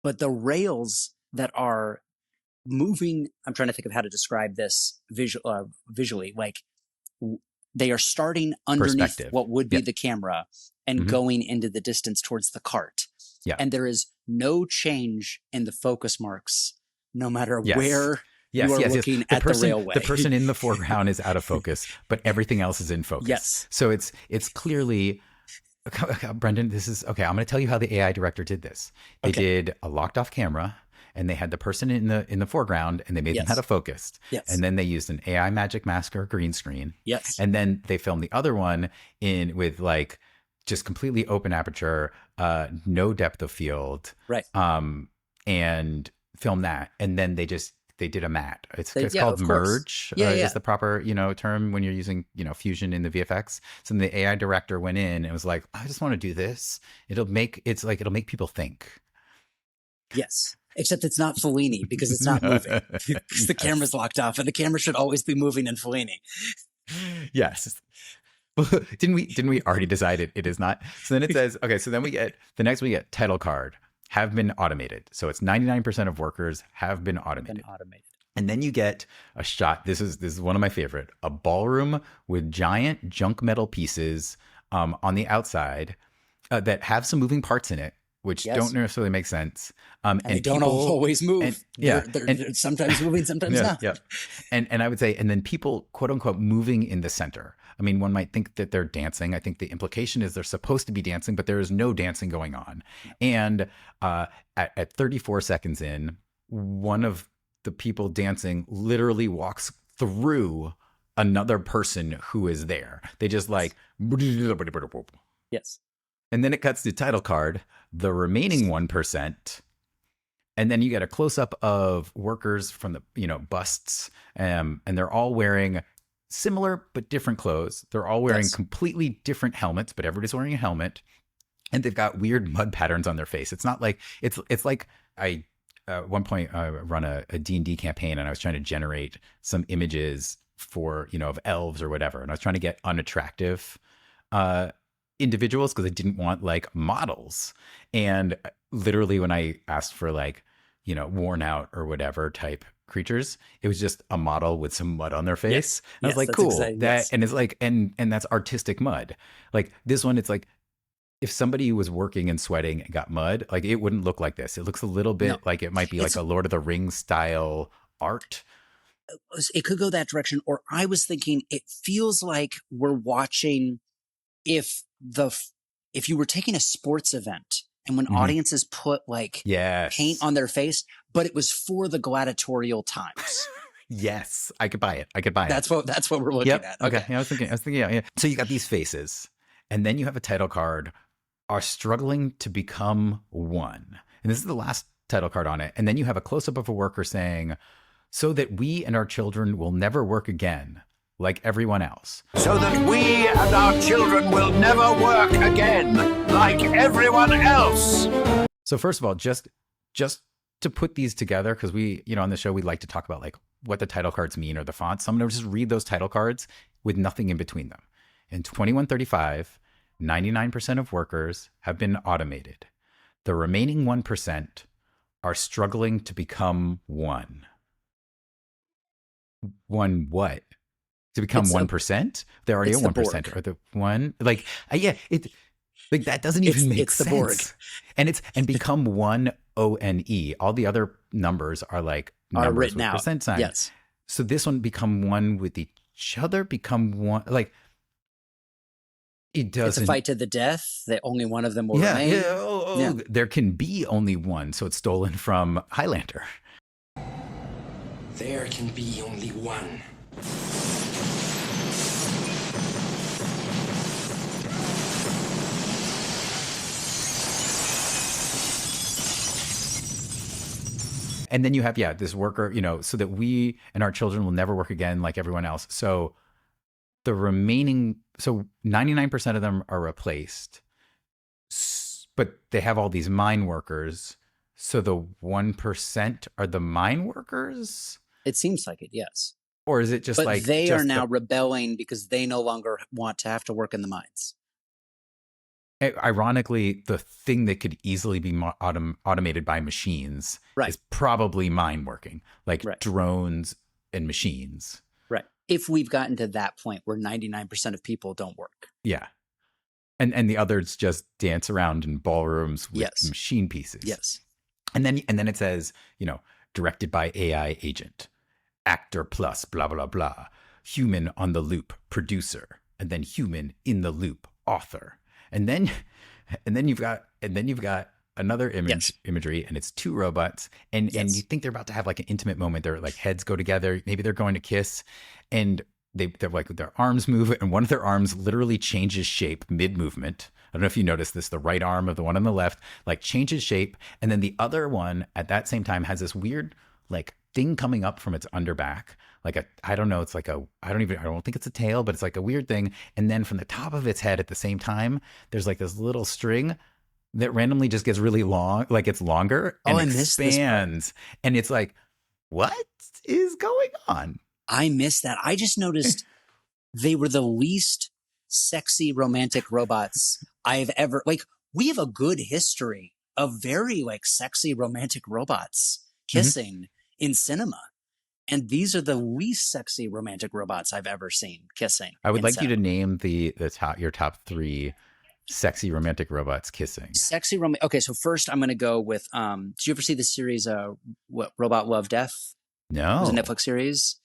[SPEAKER 2] But the rails that are moving, I'm trying to think of how to describe this visually, like they are starting underneath what would be the camera and going into the distance towards the cart.
[SPEAKER 1] Yeah.
[SPEAKER 2] And there is no change in the focus marks, no matter where you are looking at the railway.
[SPEAKER 1] The person in the foreground is out of focus, but everything else is in focus.
[SPEAKER 2] Yes.
[SPEAKER 1] So it's clearly, Brendan, this is, okay, I'm going to tell you how the AI director did this. They did a locked off camera. And they had the person in the foreground, and they made them out of focus.
[SPEAKER 2] Yes.
[SPEAKER 1] And then they used an AI magic mask or green screen.
[SPEAKER 2] Yes.
[SPEAKER 1] And then they filmed the other one in with like just completely open aperture, no depth of field.
[SPEAKER 2] Right.
[SPEAKER 1] And filmed that. And then they did a matte. It's called merge. Is the proper term when you're using fusion in the VFX. So then the AI director went in and was like, I just want to do this. It'll make people think.
[SPEAKER 2] Yes. Except it's not Fellini because it's not moving. Because the camera's locked off, and the camera should always be moving in Fellini.
[SPEAKER 1] Yes. Didn't we already decide it is not? So then it says, okay, so then we get title card, have been automated. So it's 99% of workers have been automated. And then you get a shot. This is one of my favorite, a ballroom with giant junk metal pieces on the outside that have some moving parts in it, which don't necessarily make sense.
[SPEAKER 2] And they don't always move. They're sometimes moving, sometimes not.
[SPEAKER 1] Yeah. And I would say, and then people, quote unquote, moving in the center. I mean, one might think that they're dancing. I think the implication is they're supposed to be dancing, but there is no dancing going on. And at 34 seconds in, one of the people dancing literally walks through another person who is there. They just like...
[SPEAKER 2] Yes.
[SPEAKER 1] And then it cuts to title card, the remaining 1%. And then you get a close up of workers from the, busts. And they're all wearing similar but different clothes. They're all wearing completely different helmets, but everybody's wearing a helmet. And they've got weird mud patterns on their face. It's not like, it's like at one point I run a D&D campaign, and I was trying to generate some images for, of elves or whatever. And I was trying to get unattractive individuals because I didn't want like models. And literally when I asked for like worn out or whatever type creatures. It was just a model with some mud on their face.
[SPEAKER 2] Yes.
[SPEAKER 1] And I was
[SPEAKER 2] Yes,
[SPEAKER 1] like,
[SPEAKER 2] that's
[SPEAKER 1] cool.
[SPEAKER 2] exactly-
[SPEAKER 1] That
[SPEAKER 2] yes.
[SPEAKER 1] and it's like and that's artistic mud. Like this one, it's like if somebody was working and sweating and got mud, like it wouldn't look like this. It looks a little bit
[SPEAKER 2] No.
[SPEAKER 1] like it might be like
[SPEAKER 2] It's-
[SPEAKER 1] a Lord of the Rings style art.
[SPEAKER 2] It could go that direction, or I was thinking it feels like we're watching if you were taking a sports event and when
[SPEAKER 1] Mhm.
[SPEAKER 2] audiences put like
[SPEAKER 1] Yes.
[SPEAKER 2] paint on their face, but it was for the gladiatorial times.
[SPEAKER 1] Yes. I could buy it. I could buy
[SPEAKER 2] That's
[SPEAKER 1] it.
[SPEAKER 2] what we're looking
[SPEAKER 1] Yep.
[SPEAKER 2] at.
[SPEAKER 1] Okay. Yeah, I was thinking, yeah. So you got these faces, and then you have a title card, are struggling to become one. And this is the last title card on it. And then you have a close up of a worker saying, so that we and our children will never work again, like everyone else.
[SPEAKER 8] So that we and our children will never work again, like everyone else.
[SPEAKER 1] So first of all, just to put these together, because we, on the show, we like to talk about like what the title cards mean or the fonts. So I'm going to just read those title cards with nothing in between them. In 2135, 99% of workers have been automated. The remaining 1% are struggling to become one. One what? To become 1%? They're already
[SPEAKER 2] it's
[SPEAKER 1] at
[SPEAKER 2] the
[SPEAKER 1] 1%.
[SPEAKER 2] Borg.
[SPEAKER 1] Or the one? Like, yeah, it like that doesn't even make
[SPEAKER 2] it's
[SPEAKER 1] sense.
[SPEAKER 2] the Borg.
[SPEAKER 1] And become one ONE. All the other numbers are like
[SPEAKER 2] Are
[SPEAKER 1] numbers
[SPEAKER 2] written
[SPEAKER 1] with
[SPEAKER 2] out.
[SPEAKER 1] percent sign.
[SPEAKER 2] Yes.
[SPEAKER 1] So this one become one with each other, become one like it doesn't.
[SPEAKER 2] It's a fight to the death. That only one of them will
[SPEAKER 1] Yeah,
[SPEAKER 2] remain.
[SPEAKER 1] yeah. There can be only one, so it's stolen from Highlander.
[SPEAKER 9] There can be only one.
[SPEAKER 1] And then you have, this worker, so that we and our children will never work again like everyone else. So the remaining, so 99% of them are replaced, but they have all these mine workers. So the 1% are the mine workers?
[SPEAKER 2] It seems like it, yes.
[SPEAKER 1] Or is it just
[SPEAKER 2] but
[SPEAKER 1] like
[SPEAKER 2] they
[SPEAKER 1] just
[SPEAKER 2] are now rebelling because they no longer want to have to work in the mines.
[SPEAKER 1] Ironically, the thing that could easily be automated by machines is probably mine working, like drones and machines.
[SPEAKER 2] Right. If we've gotten to that point where 99% of people don't work.
[SPEAKER 1] Yeah. And the others just dance around in ballrooms with machine pieces.
[SPEAKER 2] Yes.
[SPEAKER 1] And then it says, directed by AI agent, actor plus blah blah blah, human on the loop producer, and then human in the loop author. And then you've got another imagery, and it's two robots, and you think they're about to have like an intimate moment. Their like heads go together, maybe they're going to kiss, and they're like their arms move, and one of their arms literally changes shape mid movement. I don't know if you noticed this. The right arm of the one on the left like changes shape, and then the other one at that same time has this weird like thing coming up from its underback. Like I don't know, it's like I don't think it's a tail, but it's like a weird thing. And then from the top of its head at the same time, there's like this little string that randomly just gets really long, like it's longer and expands. And it's like, what is going on?
[SPEAKER 2] I missed that. I just noticed they were the least sexy romantic robots I've ever, like, we have a good history of very like sexy romantic robots kissing in cinema. And these are the least sexy romantic robots I've ever seen kissing.
[SPEAKER 1] I would like you to name your top three sexy romantic robots kissing.
[SPEAKER 2] Sexy romantic. Okay, so first I'm going to go with. Did you ever see the series Robot Love Death?
[SPEAKER 1] No,
[SPEAKER 2] it was a Netflix series.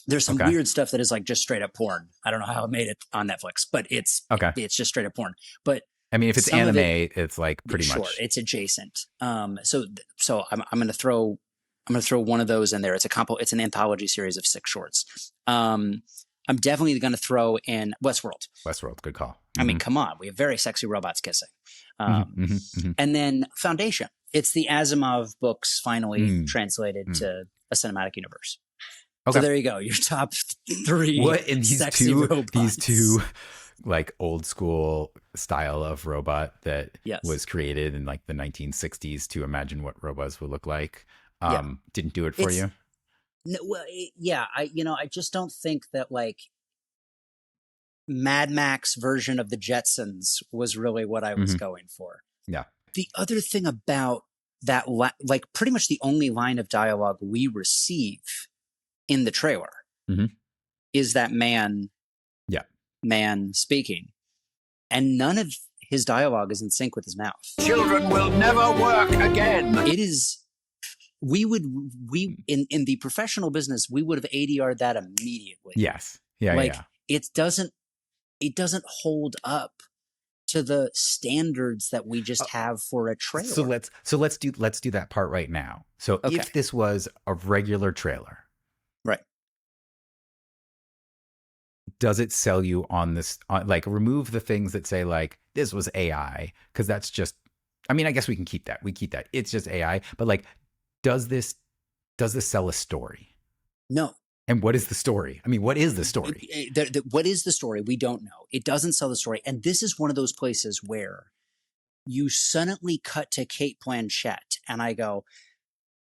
[SPEAKER 2] There's some weird stuff that is like just straight up porn. I don't know how it made it on Netflix, but it's just straight up porn. But
[SPEAKER 1] I mean, if it's anime, it's like pretty much.
[SPEAKER 2] Sure, it's adjacent. So I'm going to throw one of those in there. It's an anthology series of 6 shorts. I'm definitely going to throw in Westworld.
[SPEAKER 1] Westworld, good call.
[SPEAKER 2] I mean, come on, we have very sexy robots kissing. And then Foundation. It's the Asimov books finally translated to a cinematic universe. Okay. So there you go. Your top 3
[SPEAKER 1] what in
[SPEAKER 2] sexy robots.
[SPEAKER 1] These two like old school style of robot that was created in like the 1960s to imagine what robots would look like. Didn't do it for you?
[SPEAKER 2] No, well, I just don't think that like Mad Max version of the Jetsons was really what I was going for.
[SPEAKER 1] Yeah.
[SPEAKER 2] The other thing about that like pretty much the only line of dialogue we receive in the trailer is that man speaking, and none of his dialogue is in sync with his mouth.
[SPEAKER 8] Children will never work again.
[SPEAKER 2] It is. We in the professional business, we would have ADR'd that immediately.
[SPEAKER 1] Yes. Yeah.
[SPEAKER 2] Like
[SPEAKER 1] yeah.
[SPEAKER 2] it doesn't hold up to the standards that we just have for a trailer.
[SPEAKER 1] So let's do that part right now. So if this was a regular trailer,
[SPEAKER 2] right?
[SPEAKER 1] Does it sell you on this? Like, remove the things that say like this was AI, because that's just. I mean, I guess we can keep that. We keep that. It's just AI. But like, does this sell a story?
[SPEAKER 2] No.
[SPEAKER 1] And what is the story? I mean, what is the story?
[SPEAKER 2] What is the story? We don't know. It doesn't sell the story. And this is one of those places where you suddenly cut to Kate Blanchett, and I go,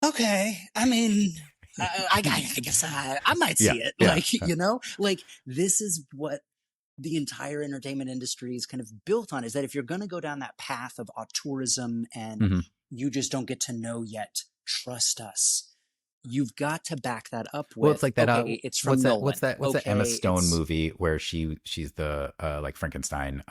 [SPEAKER 2] okay, I mean, I guess I might see it. Like, you know, like this is what the entire entertainment industry is kind of built on, is that if you're going to go down that path of auteurism and you just don't get to know yet, trust us. You've got to back that up with.
[SPEAKER 1] Well, it's like that.
[SPEAKER 2] It's from Nolan.
[SPEAKER 1] What's that Emma Stone movie where she's the like Frankenstein?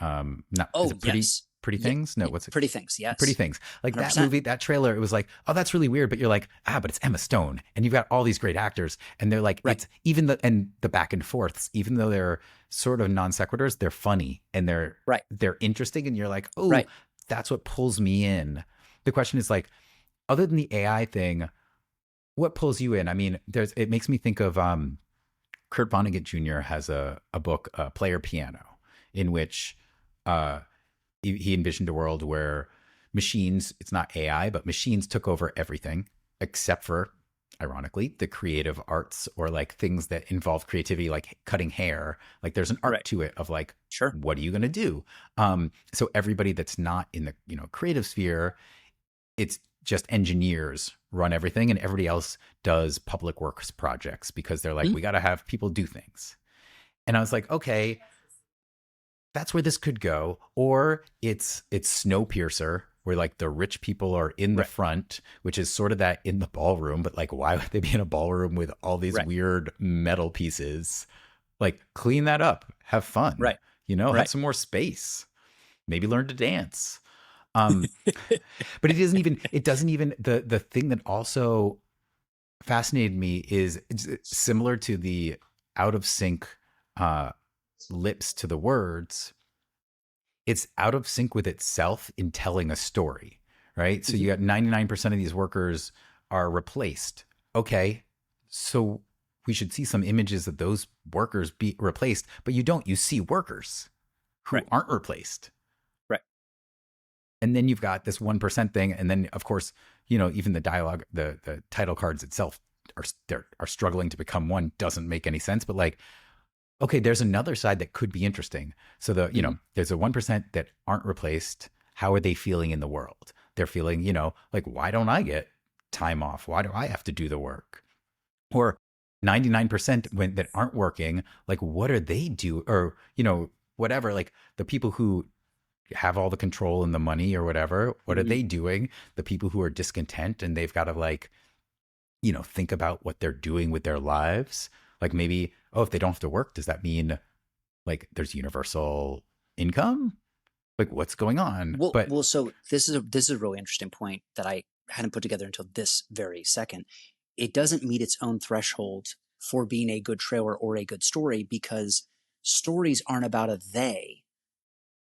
[SPEAKER 1] Pretty Things? No, what's it?
[SPEAKER 2] Pretty Things, yes.
[SPEAKER 1] Pretty Things. Like 100%. That movie, that trailer, it was like, oh, that's really weird. But you're like, but it's Emma Stone. And you've got all these great actors. And they're like, it's even the back and forths, even though they're sort of non sequiturs, they're funny and they're interesting. And you're like, oh, that's what pulls me in. The question is like, other than the AI thing, what pulls you in? I mean, it makes me think of Kurt Vonnegut Jr. has a book, Player Piano, in which he envisioned a world where machines, it's not AI, but machines took over everything except for, ironically, the creative arts or like things that involve creativity, like cutting hair. Like there's an art to it of like, what are you going to do? So everybody that's not in the creative sphere, it's just engineers run everything, and everybody else does public works projects because they're like, we got to have people do things. And I was like, okay, that's where this could go. Or it's Snowpiercer, where like the rich people are in the front, which is sort of that in the ballroom, but like, why would they be in a ballroom with all these weird metal pieces? Like, clean that up, have fun, have some more space, maybe learn to dance. But it doesn't even the thing that also fascinated me is it's similar to the out of sync lips to the words. It's out of sync with itself in telling a story, right? So you got 99% of these workers are replaced. Okay, so we should see some images of those workers be replaced, but you see workers who aren't replaced. And then you've got this 1% thing. And then, of course, even the dialogue, the title cards itself are struggling to become one. Doesn't make any sense. But like, okay, there's another side that could be interesting. So there's a 1% that aren't replaced. How are they feeling in the world? They're feeling, like, why don't I get time off? Why do I have to do the work? Or 99% that aren't working, like, what are they do? Or, whatever, like the people who have all the control and the money or whatever, what are they doing? The people who are discontent and they've got to like, think about what they're doing with their lives. Like maybe, if they don't have to work, does that mean like there's universal income? Like what's going on?
[SPEAKER 2] So this is a really interesting point that I hadn't put together until this very second. It doesn't meet its own threshold for being a good trailer or a good story, because stories aren't about a they.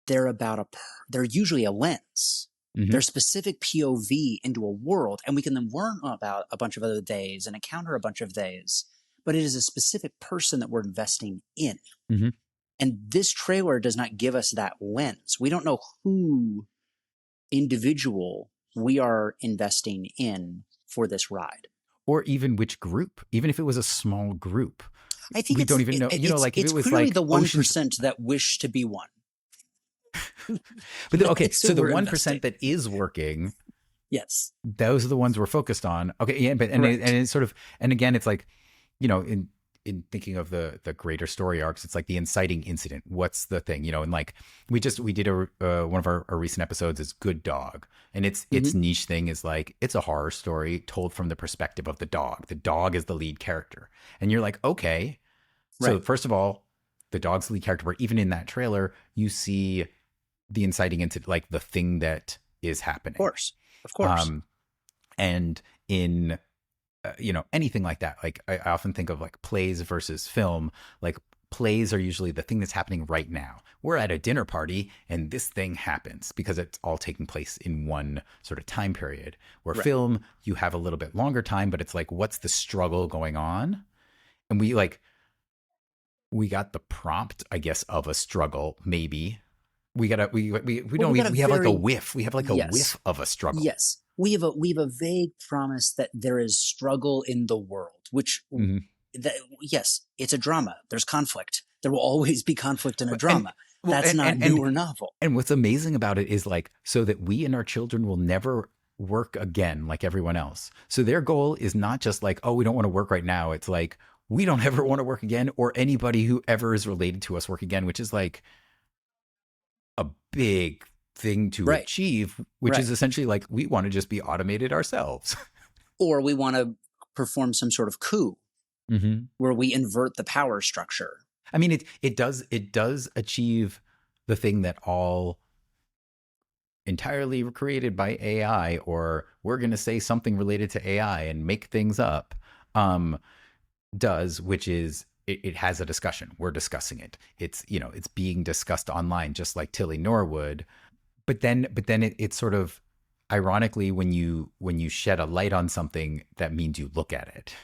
[SPEAKER 2] They're usually a lens. They're specific POV into a world, and we can then learn about a bunch of other theys and encounter a bunch of theys, but it is a specific person that we're investing in. And this trailer does not give us that lens. We don't know who individual we are investing in for this ride.
[SPEAKER 1] Or even which group, even if it was a small group.
[SPEAKER 2] I think
[SPEAKER 1] we don't even know, like if
[SPEAKER 2] it's
[SPEAKER 1] it was
[SPEAKER 2] clearly
[SPEAKER 1] like
[SPEAKER 2] the 1% that wish to be one.
[SPEAKER 1] But so the 1% that is working,
[SPEAKER 2] yes,
[SPEAKER 1] those are the ones we're focused on. Okay, yeah, but and it's sort of, and again, it's like, in thinking of the greater story arcs, it's like the inciting incident. What's the thing, and like we did one of our recent episodes is Good Dog, and its niche thing is like it's a horror story told from the perspective of the dog. The dog is the lead character, and you're like, okay, so first of all, the dog's the lead character, but even in that trailer, you see the inciting incident, like the thing that is happening.
[SPEAKER 2] Of course.
[SPEAKER 1] And in anything like that, like I often think of like plays versus film. Like plays are usually the thing that's happening right now. We're at a dinner party and this thing happens because it's all taking place in one sort of time period. Where film, you have a little bit longer time, but it's like, what's the struggle going on? And we got the prompt, I guess, of a struggle. Maybe we have like a whiff. We have like a whiff of a struggle.
[SPEAKER 2] Yes. We have a vague promise that there is struggle in the world, which yes, it's a drama. There's conflict. There will always be conflict in a drama. That's not new or novel.
[SPEAKER 1] And what's amazing about it is like, so that we and our children will never work again like everyone else. So their goal is not just like, oh, we don't want to work right now. It's like, we don't ever want to work again, or anybody who ever is related to us work again, which is like a big thing to achieve, which is essentially like, we want to just be automated ourselves.
[SPEAKER 2] Or we want to perform some sort of coup where we invert the power structure.
[SPEAKER 1] I mean, it does achieve the thing that all entirely created by AI, or we're going to say something related to AI and make things up, does, which is it has a discussion. We're discussing it. It's it's being discussed online, just like Tilly Norwood. But then it's sort of ironically, when you shed a light on something, that means you look at it.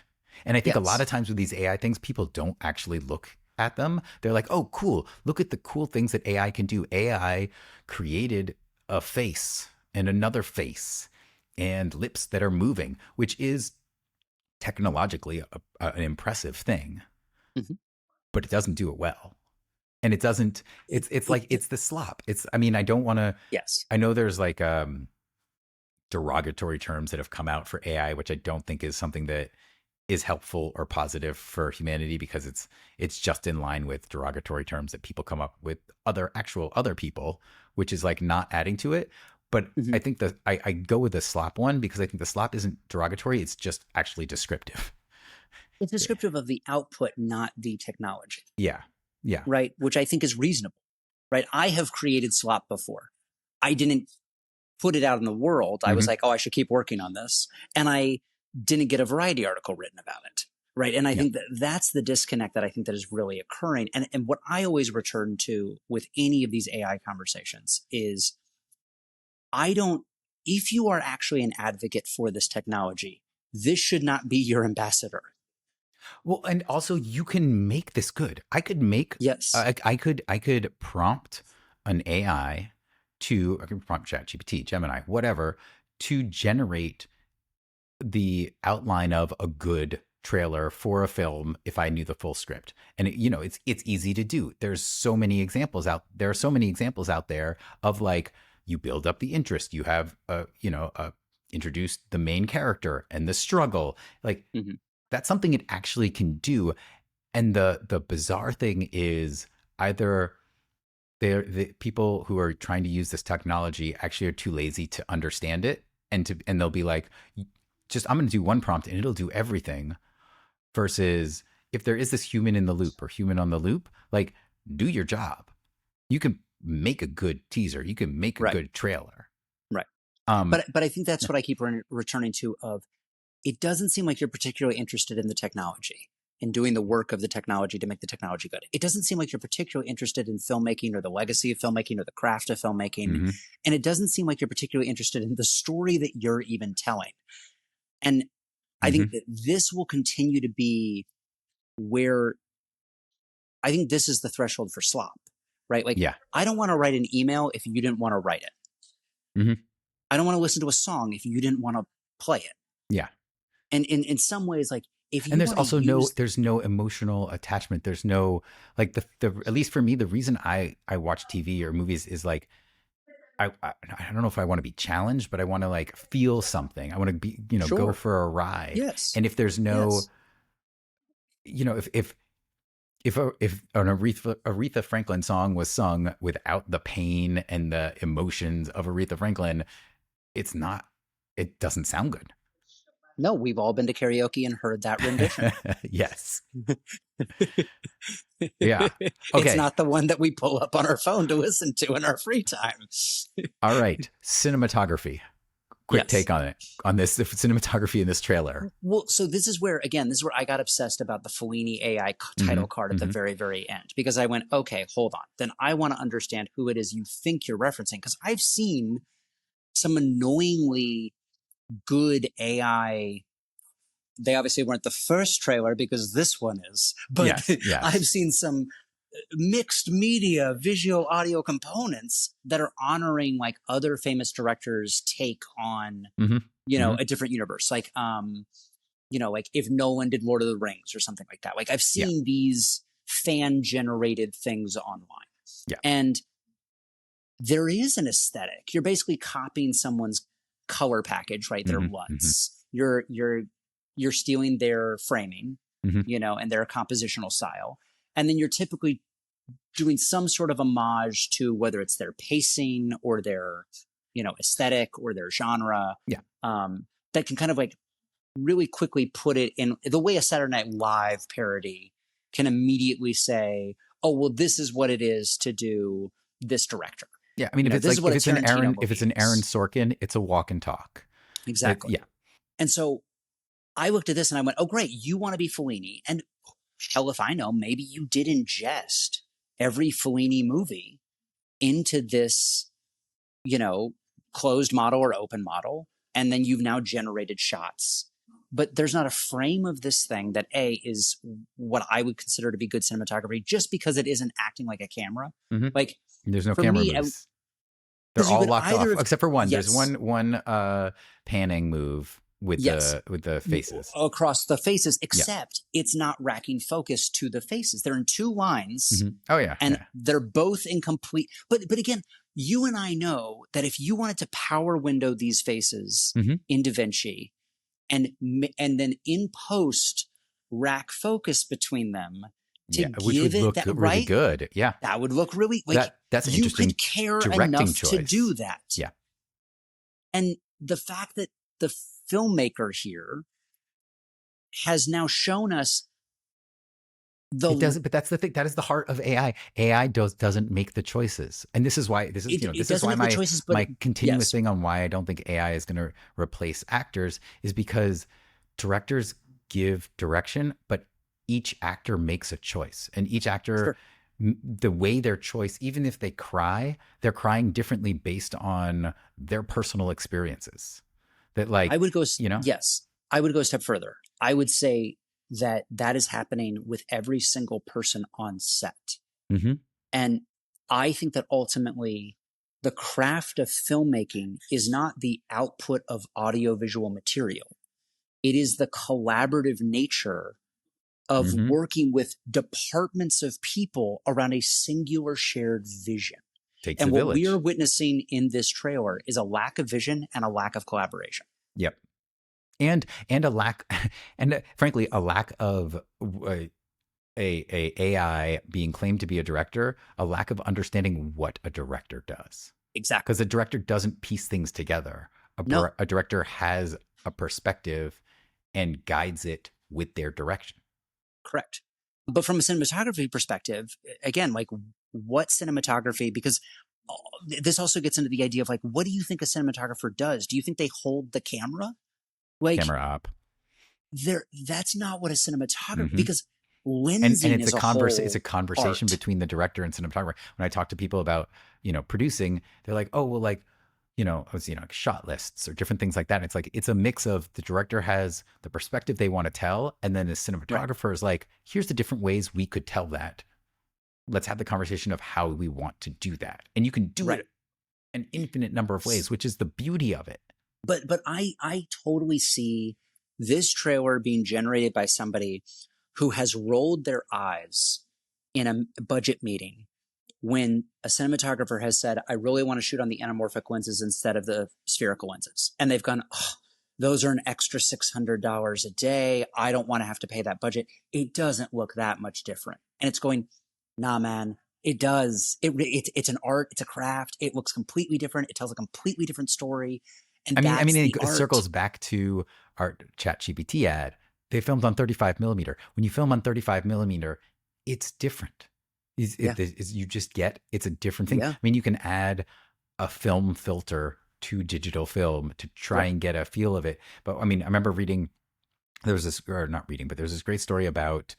[SPEAKER 1] And I think a lot of times with these AI things, people don't actually look at them. They're like, oh, cool. Look at the cool things that AI can do. AI created a face and another face and lips that are moving, which is technologically an impressive thing, but it doesn't do it well. And it doesn't, it's like, it's the slop. I don't want to, I know there's like derogatory terms that have come out for AI, which I don't think is something that is helpful or positive for humanity, because it's just in line with derogatory terms that people come up with other people, which is like not adding to it. But I think I go with the slop one because I think the slop isn't derogatory. It's just actually descriptive.
[SPEAKER 2] It's descriptive of the output, not the technology.
[SPEAKER 1] Yeah. Yeah.
[SPEAKER 2] Right. Which I think is reasonable. Right. I have created slop before. I didn't put it out in the world. I was like, oh, I should keep working on this. And I didn't get a Variety article written about it. Right. And I think that's the disconnect that I think that is really occurring. And what I always return to with any of these AI conversations is, if you are actually an advocate for this technology, this should not be your ambassador.
[SPEAKER 1] Well, and also you can make this good. I could make, I could prompt an AI I can prompt ChatGPT, Gemini, whatever, to generate the outline of a good trailer for a film if I knew the full script. And it's easy to do. There are so many examples out there of like, you build up the interest, you have introduced the main character and the struggle. Like that's something it actually can do. And the bizarre thing is, either the people who are trying to use this technology actually are too lazy to understand it, and they'll be like, I'm going to do one prompt and it'll do everything. Versus if there is this human in the loop or human on the loop, like, do your job. You can make a good teaser. You can make a good trailer.
[SPEAKER 2] Right. But I think that's what I keep returning to of, it doesn't seem like you're particularly interested in the technology and doing the work of the technology to make the technology good. It doesn't seem like you're particularly interested in filmmaking or the legacy of filmmaking or the craft of filmmaking. And it doesn't seem like you're particularly interested in the story that you're even telling. And I think that this will continue to be where I think this is the threshold for slop, right? Like, I don't want to write an email if you didn't want to write it. I don't want to listen to a song if you didn't want to play it.
[SPEAKER 1] Yeah.
[SPEAKER 2] And in some ways, like, if you
[SPEAKER 1] and there's also there's no emotional attachment. There's no, like, the at least for me, the reason I watch TV or movies is like, I don't know if I want to be challenged, but I want to like feel something. I want to be, go for a ride.
[SPEAKER 2] Yes.
[SPEAKER 1] And if there's no, you know, if an Aretha Franklin song was sung without the pain and the emotions of Aretha Franklin, it doesn't sound good.
[SPEAKER 2] No, we've all been to karaoke and heard that rendition.
[SPEAKER 1] Yes. Yeah. Okay.
[SPEAKER 2] It's not the one that we pull up on our phone to listen to in our free time.
[SPEAKER 1] All right. Cinematography. Quick
[SPEAKER 2] Yes.
[SPEAKER 1] take on this, the cinematography in this trailer.
[SPEAKER 2] Well, so this is where I got obsessed about the Fellini AI title card at the very, very end, because I went, okay, hold on. Then I want to understand who it is you think you're referencing, because I've seen some annoyingly good AI. They obviously weren't the first trailer because this one is, but
[SPEAKER 1] yes.
[SPEAKER 2] I've seen some mixed media, visual, audio components that are honoring like other famous directors' take on, a different universe. Like, like if Nolan did Lord of the Rings or something like that. Like I've seen these fan generated things online.
[SPEAKER 1] Yeah.
[SPEAKER 2] And there is an aesthetic. You're basically copying someone's color package, right? Their LUTs. You're stealing their framing, and their compositional style. And then you're typically doing some sort of homage to whether it's their pacing or their, aesthetic or their genre.
[SPEAKER 1] Yeah.
[SPEAKER 2] That can kind of like really quickly put it in the way a Saturday Night Live parody can immediately say, oh, well, this is what it is to do this director.
[SPEAKER 1] Yeah. I mean, if it's an Aaron Sorkin, it's a walk and talk.
[SPEAKER 2] Exactly.
[SPEAKER 1] Yeah.
[SPEAKER 2] And so I looked at this and I went, oh, great. You want to be Fellini. And hell if I know, maybe you did ingest every Fellini movie into this, closed model or open model. And then you've now generated shots. But there's not a frame of this thing that is what I would consider to be good cinematography, just because it isn't acting like a camera. Like
[SPEAKER 1] there's no camera moves. They're all locked off, except for one. Yes. There's one panning move with the faces
[SPEAKER 2] across the faces, except it's not racking focus to the faces. They're in two lines.
[SPEAKER 1] Oh yeah.
[SPEAKER 2] And they're both incomplete. But again, you and I know that if you wanted to power window these faces in DaVinci and then in post rack focus between them
[SPEAKER 1] which would look really good. Yeah.
[SPEAKER 2] That would look really like
[SPEAKER 1] that's an
[SPEAKER 2] you
[SPEAKER 1] interesting
[SPEAKER 2] could care
[SPEAKER 1] directing
[SPEAKER 2] enough
[SPEAKER 1] choice
[SPEAKER 2] to do that.
[SPEAKER 1] Yeah.
[SPEAKER 2] And the fact that the filmmaker here has now shown us
[SPEAKER 1] it doesn't, but that's the thing. That is the heart of AI. AI doesn't make the choices, and this is why my continuous thing on why I don't think AI is going to replace actors is because directors give direction, but each actor makes a choice, and each actor, the way their choice, even if they cry, they're crying differently based on their personal experiences. That
[SPEAKER 2] I would go, yes, I would go a step further. I would say that is happening with every single person on set. And I think that ultimately the craft of filmmaking is not the output of audiovisual material. It is the collaborative nature of working with departments of people around a singular shared vision.
[SPEAKER 1] And
[SPEAKER 2] what we are witnessing in this trailer is a lack of vision and a lack of collaboration.
[SPEAKER 1] Yep. And a lack, and frankly, a lack of a AI being claimed to be a director, a lack of understanding what a director does.
[SPEAKER 2] Exactly.
[SPEAKER 1] Because a director doesn't piece things together. A director has a perspective and guides it with their direction.
[SPEAKER 2] Correct. But from a cinematography perspective, again, like what cinematography, because this also gets into the idea of like, what do you think a cinematographer does? Do you think they hold the camera? Like
[SPEAKER 1] camera up.
[SPEAKER 2] That's not what a cinematographer, because lensing
[SPEAKER 1] and it's
[SPEAKER 2] is
[SPEAKER 1] it's a conversation
[SPEAKER 2] art
[SPEAKER 1] between the director and cinematographer. When I talk to people about, producing, they're like, oh, well, like, like shot lists or different things like that. And it's like, it's a mix of the director has the perspective they want to tell. And then the cinematographer is like, here's the different ways we could tell that. Let's have the conversation of how we want to do that. And you can do it an infinite number of ways, which is the beauty of it.
[SPEAKER 2] But I totally see this trailer being generated by somebody who has rolled their eyes in a budget meeting when a cinematographer has said, I really want to shoot on the anamorphic lenses instead of the spherical lenses. And they've gone, oh, those are an extra $600 a day. I don't want to have to pay that budget. It doesn't look that much different. And it's going, nah, man, it does. It's an art. It's a craft. It looks completely different. It tells a completely different story. And
[SPEAKER 1] I mean,
[SPEAKER 2] the
[SPEAKER 1] it circles back to our ChatGPT ad. They filmed on 35 millimeter. When you film on 35 millimeter, it's different. You just get, it's a different thing.
[SPEAKER 2] Yeah.
[SPEAKER 1] I mean, you can add a film filter to digital film to try and get a feel of it. But I mean, I remember reading, there was this, or not reading, but there was this great story about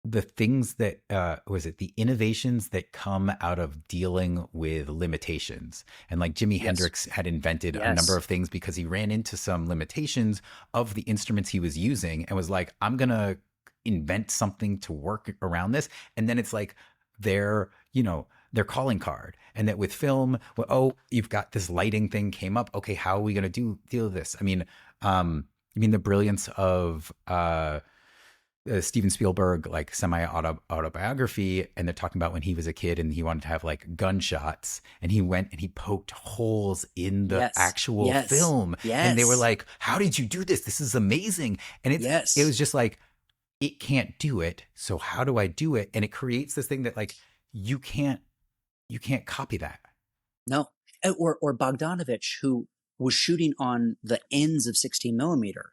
[SPEAKER 1] the things that the innovations that come out of dealing with limitations. And like Jimi Hendrix had invented a number of things because he ran into some limitations of the instruments he was using and was like, I'm gonna invent something to work around this. And then it's like their calling card. And that with film, well, oh, you've got this lighting thing came up. Okay, how are we gonna deal with this? I mean the brilliance of Steven Spielberg, like semi-autobiography, and they're talking about when he was a kid and he wanted to have like gunshots, and he went and he poked holes in the actual film. And they were like, how did you do this? This is amazing. And it was just like, it can't do it. So how do I do it? And it creates this thing that like, you can't copy that.
[SPEAKER 2] No. Or Bogdanovich, who was shooting on the ends of 16 millimeter.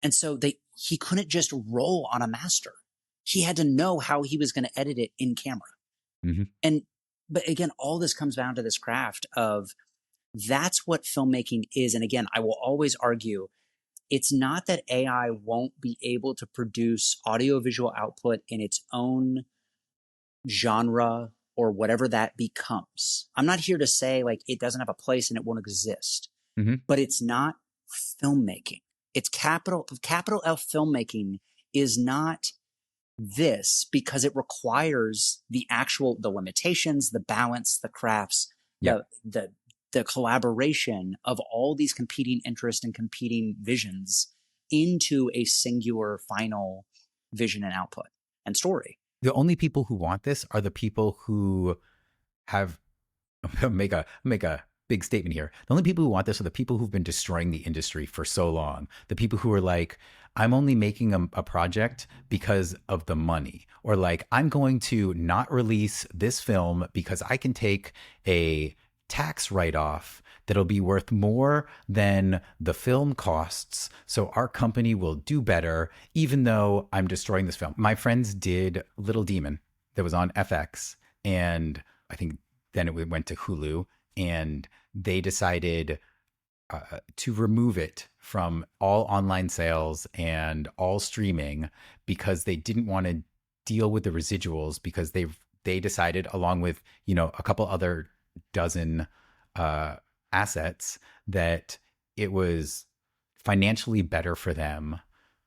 [SPEAKER 2] And so he couldn't just roll on a master. He had to know how he was going to edit it in camera. Mm-hmm. But again, all this comes down to this craft of that's what filmmaking is. And again, I will always argue it's not that AI won't be able to produce audiovisual output in its own genre or whatever that becomes. I'm not here to say like it doesn't have a place and it won't exist, but it's not filmmaking. It's capital F filmmaking is not this because it requires the limitations, the balance, the crafts, the collaboration of all these competing interests and competing visions into a singular final vision and output and story.
[SPEAKER 1] The only people who want this are the people who have make a big statement here. The only people who want this are the people who've been destroying the industry for so long. The people who are like, I'm only making a project because of the money, or like, I'm going to not release this film because I can take a tax write-off that'll be worth more than the film costs. So our company will do better, even though I'm destroying this film. My friends did Little Demon that was on FX, and I think then it went to Hulu, and they decided to remove it from all online sales and all streaming because they didn't want to deal with the residuals, because they decided, along with a couple other dozen assets, that it was financially better for them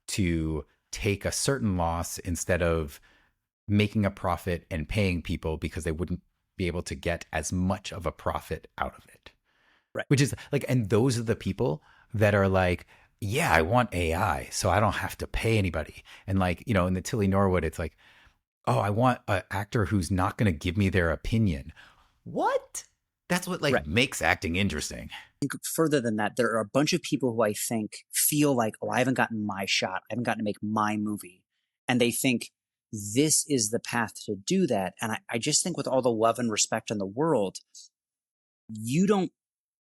[SPEAKER 1] to take a certain loss instead of making a profit and paying people, because they wouldn't be able to get as much of a profit out of it.
[SPEAKER 2] Right.
[SPEAKER 1] Which is like, and those are the people that are like, yeah, I want AI so I don't have to pay anybody. And like, in the Tilly Norwood, it's like, oh, I want an actor who's not going to give me their opinion. What? That's what makes acting interesting.
[SPEAKER 2] Further than that, there are a bunch of people who I think feel like, oh, I haven't gotten my shot. I haven't gotten to make my movie. And they think this is the path to do that. And I just think, with all the love and respect in the world, you don't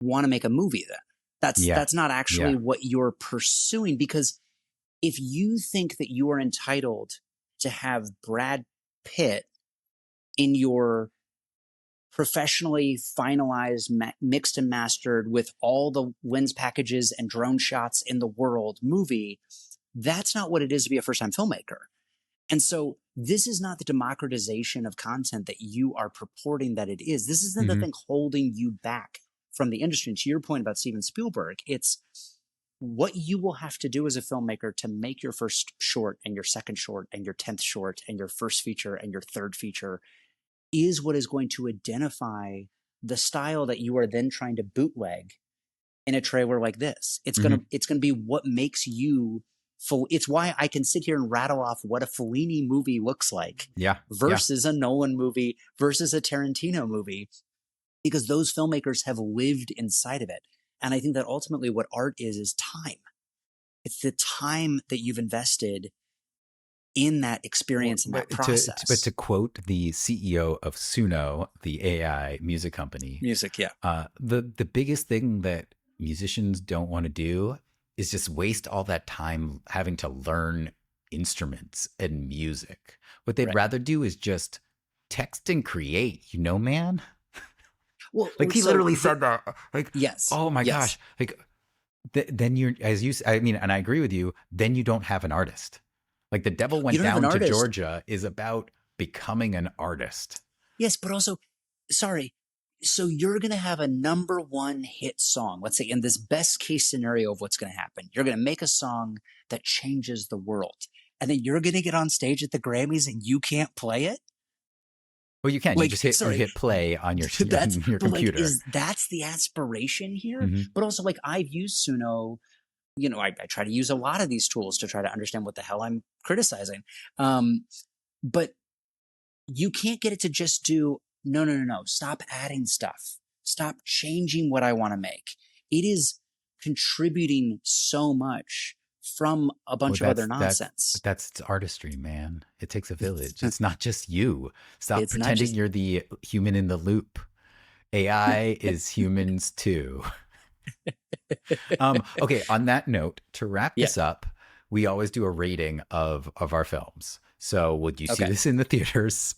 [SPEAKER 2] want to make a movie then. That's not actually what you're pursuing. Because if you think that you are entitled to have Brad Pitt in your professionally finalized, mixed and mastered with all the lens packages and drone shots in the world movie, that's not what it is to be a first-time filmmaker. And so this is not the democratization of content that you are purporting that it is. This isn't the thing holding you back from the industry. And to your point about Steven Spielberg, it's what you will have to do as a filmmaker to make your first short and your second short and your 10th short and your first feature and your third feature is what is going to identify the style that you are then trying to bootleg in a trailer like this. It's gonna be what makes you full. It's why I can sit here and rattle off what a Fellini movie looks like versus a Nolan movie versus a Tarantino movie, because those filmmakers have lived inside of it. And I think that ultimately what art is time. It's the time that you've invested in that experience and that process.
[SPEAKER 1] But to quote the CEO of Suno, the AI music company, the biggest thing that musicians don't want to do is just waste all that time having to learn instruments and music. What they'd rather do is just text and create, man?
[SPEAKER 2] Well,
[SPEAKER 1] like he literally said that. Like,
[SPEAKER 2] yes.
[SPEAKER 1] Oh my gosh. Like, then you're, and I agree with you, then you don't have an artist. Like The Devil Went Down to Georgia is about becoming an artist.
[SPEAKER 2] Yes, but also, sorry. So you're going to have a number one hit song. Let's say in this best case scenario of what's going to happen, you're going to make a song that changes the world. And then you're going to get on stage at the Grammys and you can't play it?
[SPEAKER 1] Well, you can.
[SPEAKER 2] Like,
[SPEAKER 1] you just hit play on your computer.
[SPEAKER 2] Like, that's the aspiration here?
[SPEAKER 1] Mm-hmm.
[SPEAKER 2] But also, like, I've used Suno. I try to use a lot of these tools to try to understand what the hell I'm criticizing. But you can't get it to just do, no. Stop adding stuff. Stop changing what I want to make. It is contributing so much from a bunch of other nonsense.
[SPEAKER 1] That's artistry, man. It takes a village. It's not just you. Stop pretending you're the human in the loop. AI is humans too. Okay, on that note, to wrap this up, we always do a rating of our films. So would you see this in the theaters?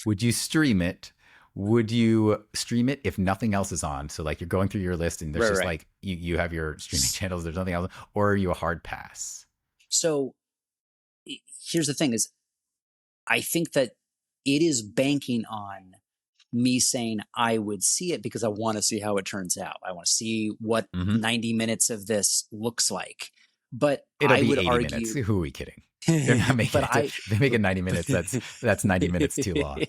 [SPEAKER 1] Would you stream it? Would you stream it if nothing else is on? So like you're going through your list and there's like you have your streaming channels, there's nothing else, or are you a hard pass?
[SPEAKER 2] So here's the thing is, I think that it is banking on me saying I would see it because I want to see how it turns out. I want to see what 90 minutes of this looks like. But
[SPEAKER 1] It'll
[SPEAKER 2] I
[SPEAKER 1] be
[SPEAKER 2] would
[SPEAKER 1] 80
[SPEAKER 2] argue,
[SPEAKER 1] minutes. Who are we kidding? They're not making they make it 90 minutes. That's 90 minutes too long.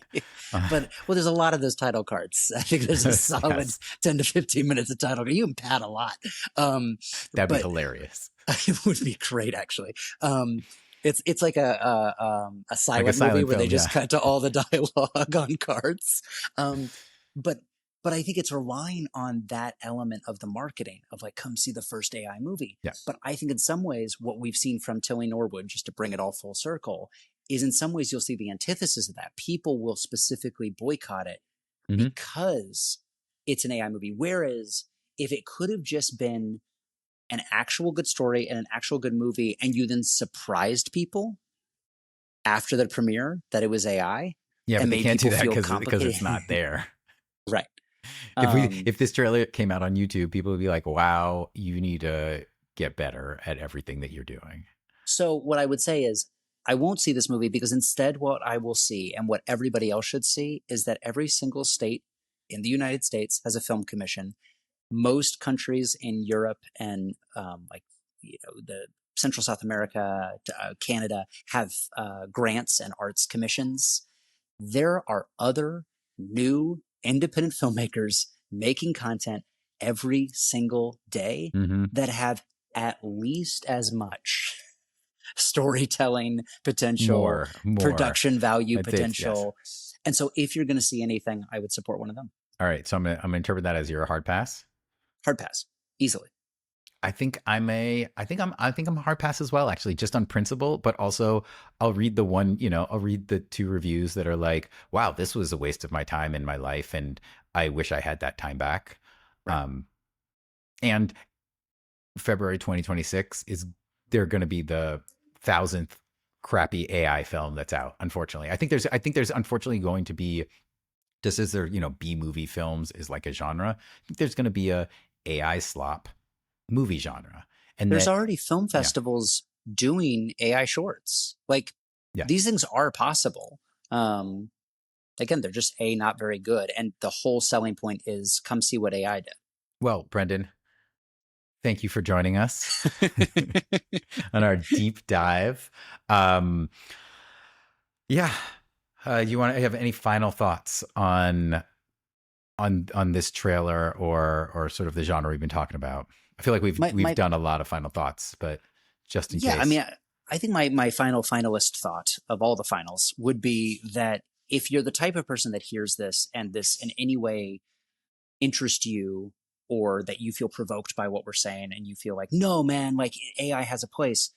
[SPEAKER 2] But there's a lot of those title cards. I think there's a solid 10 to 15 minutes of title card. You can pad a lot.
[SPEAKER 1] That'd be hilarious.
[SPEAKER 2] It would be great, actually. It's like a silent movie where they just cut to all the dialogue on cards. But I think it's relying on that element of the marketing of like, come see the first AI movie.
[SPEAKER 1] Yes.
[SPEAKER 2] But I think in some ways, what we've seen from Tilly Norwood, just to bring it all full circle, is in some ways you'll see the antithesis of that. People will specifically boycott it because it's an AI movie. Whereas if it could have just been an actual good story and an actual good movie, and you then surprised people after the premiere that it was AI,
[SPEAKER 1] yeah,
[SPEAKER 2] and
[SPEAKER 1] but they can't do that because it's not there.
[SPEAKER 2] Right.
[SPEAKER 1] If this trailer came out on YouTube, people would be like, wow, you need to get better at everything that you're doing.
[SPEAKER 2] So what I would say is I won't see this movie because instead what I will see and what everybody else should see is that every single state in the United States has a film commission. Most countries in Europe and the Central South America, Canada have grants and arts commissions. There are other new independent filmmakers making content every single day that have at least as much storytelling potential,
[SPEAKER 1] more
[SPEAKER 2] production value potential. And so if you're going to see anything, I would support one of them.
[SPEAKER 1] All right. So I'm gonna interpret that as your hard pass.
[SPEAKER 2] Hard pass, easily.
[SPEAKER 1] I think I'm a hard pass as well, actually, just on principle, but also I'll read I'll read the 2 reviews that are like, wow, this was a waste of my time in my life and I wish I had that time back. Right. And February 2026 they're going to be the 1,000th crappy AI film that's out. Unfortunately, I think there's unfortunately going to be, just as there, B movie films is like a genre. I think there's going to be a AI slop movie genre, and
[SPEAKER 2] there's already film festivals doing AI shorts. Like these things are possible. Again, they're just not very good, and the whole selling point is come see what AI did.
[SPEAKER 1] Well, Brendan, thank you for joining us on our deep dive. You want to have any final thoughts on this trailer or sort of the genre we've been talking about? I feel like we've done a lot of final thoughts, but just in case.
[SPEAKER 2] I mean, I think my final finalist thought of all the finals would be that if you're the type of person that hears this and this in any way interests you or that you feel provoked by what we're saying and you feel like, no, man, like AI has a place,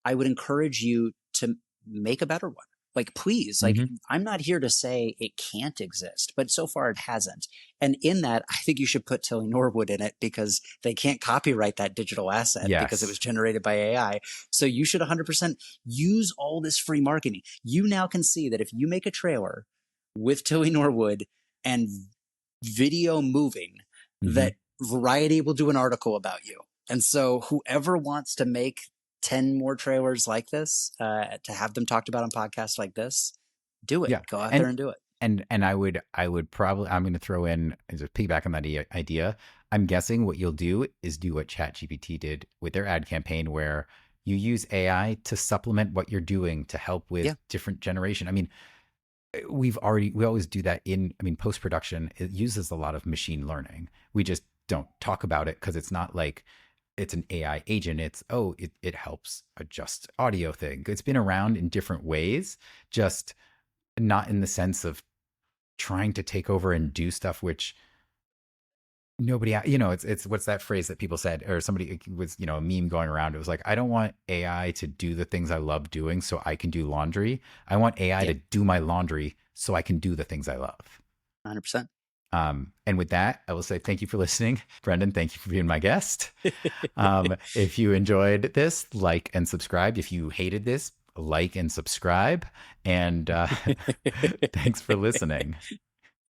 [SPEAKER 2] I would encourage you to make a better one. Like, please, like, I'm not here to say it can't exist, but so far it hasn't. And in that, I think you should put Tilly Norwood in it because they can't copyright that digital asset because it was generated by AI. So you should 100% use all this free marketing. You now can see that if you make a trailer with Tilly Norwood and video moving, that Variety will do an article about you. And so whoever wants to make 10 more trailers like this, to have them talked about on podcasts like this, do it.
[SPEAKER 1] Yeah.
[SPEAKER 2] Go out there and do it.
[SPEAKER 1] And I would probably, I'm going to throw in, as a piggyback on that idea, I'm guessing what you'll do is do what ChatGPT did with their ad campaign, where you use AI to supplement what you're doing to help with different generation. I mean, we always do that post-production. It uses a lot of machine learning. We just don't talk about it because it's not like it's an AI agent. It's, it helps adjust audio thing. It's been around in different ways, just not in the sense of trying to take over and do stuff, which nobody, it's what's that phrase that people said, or somebody was, a meme going around. It was like, I don't want AI to do the things I love doing so I can do laundry. I want AI to do my laundry so I can do the things I love.
[SPEAKER 2] 100%.
[SPEAKER 1] And with that, I will say thank you for listening. Brendan, thank you for being my guest. If you enjoyed this, like and subscribe. If you hated this, like and subscribe. And thanks for listening.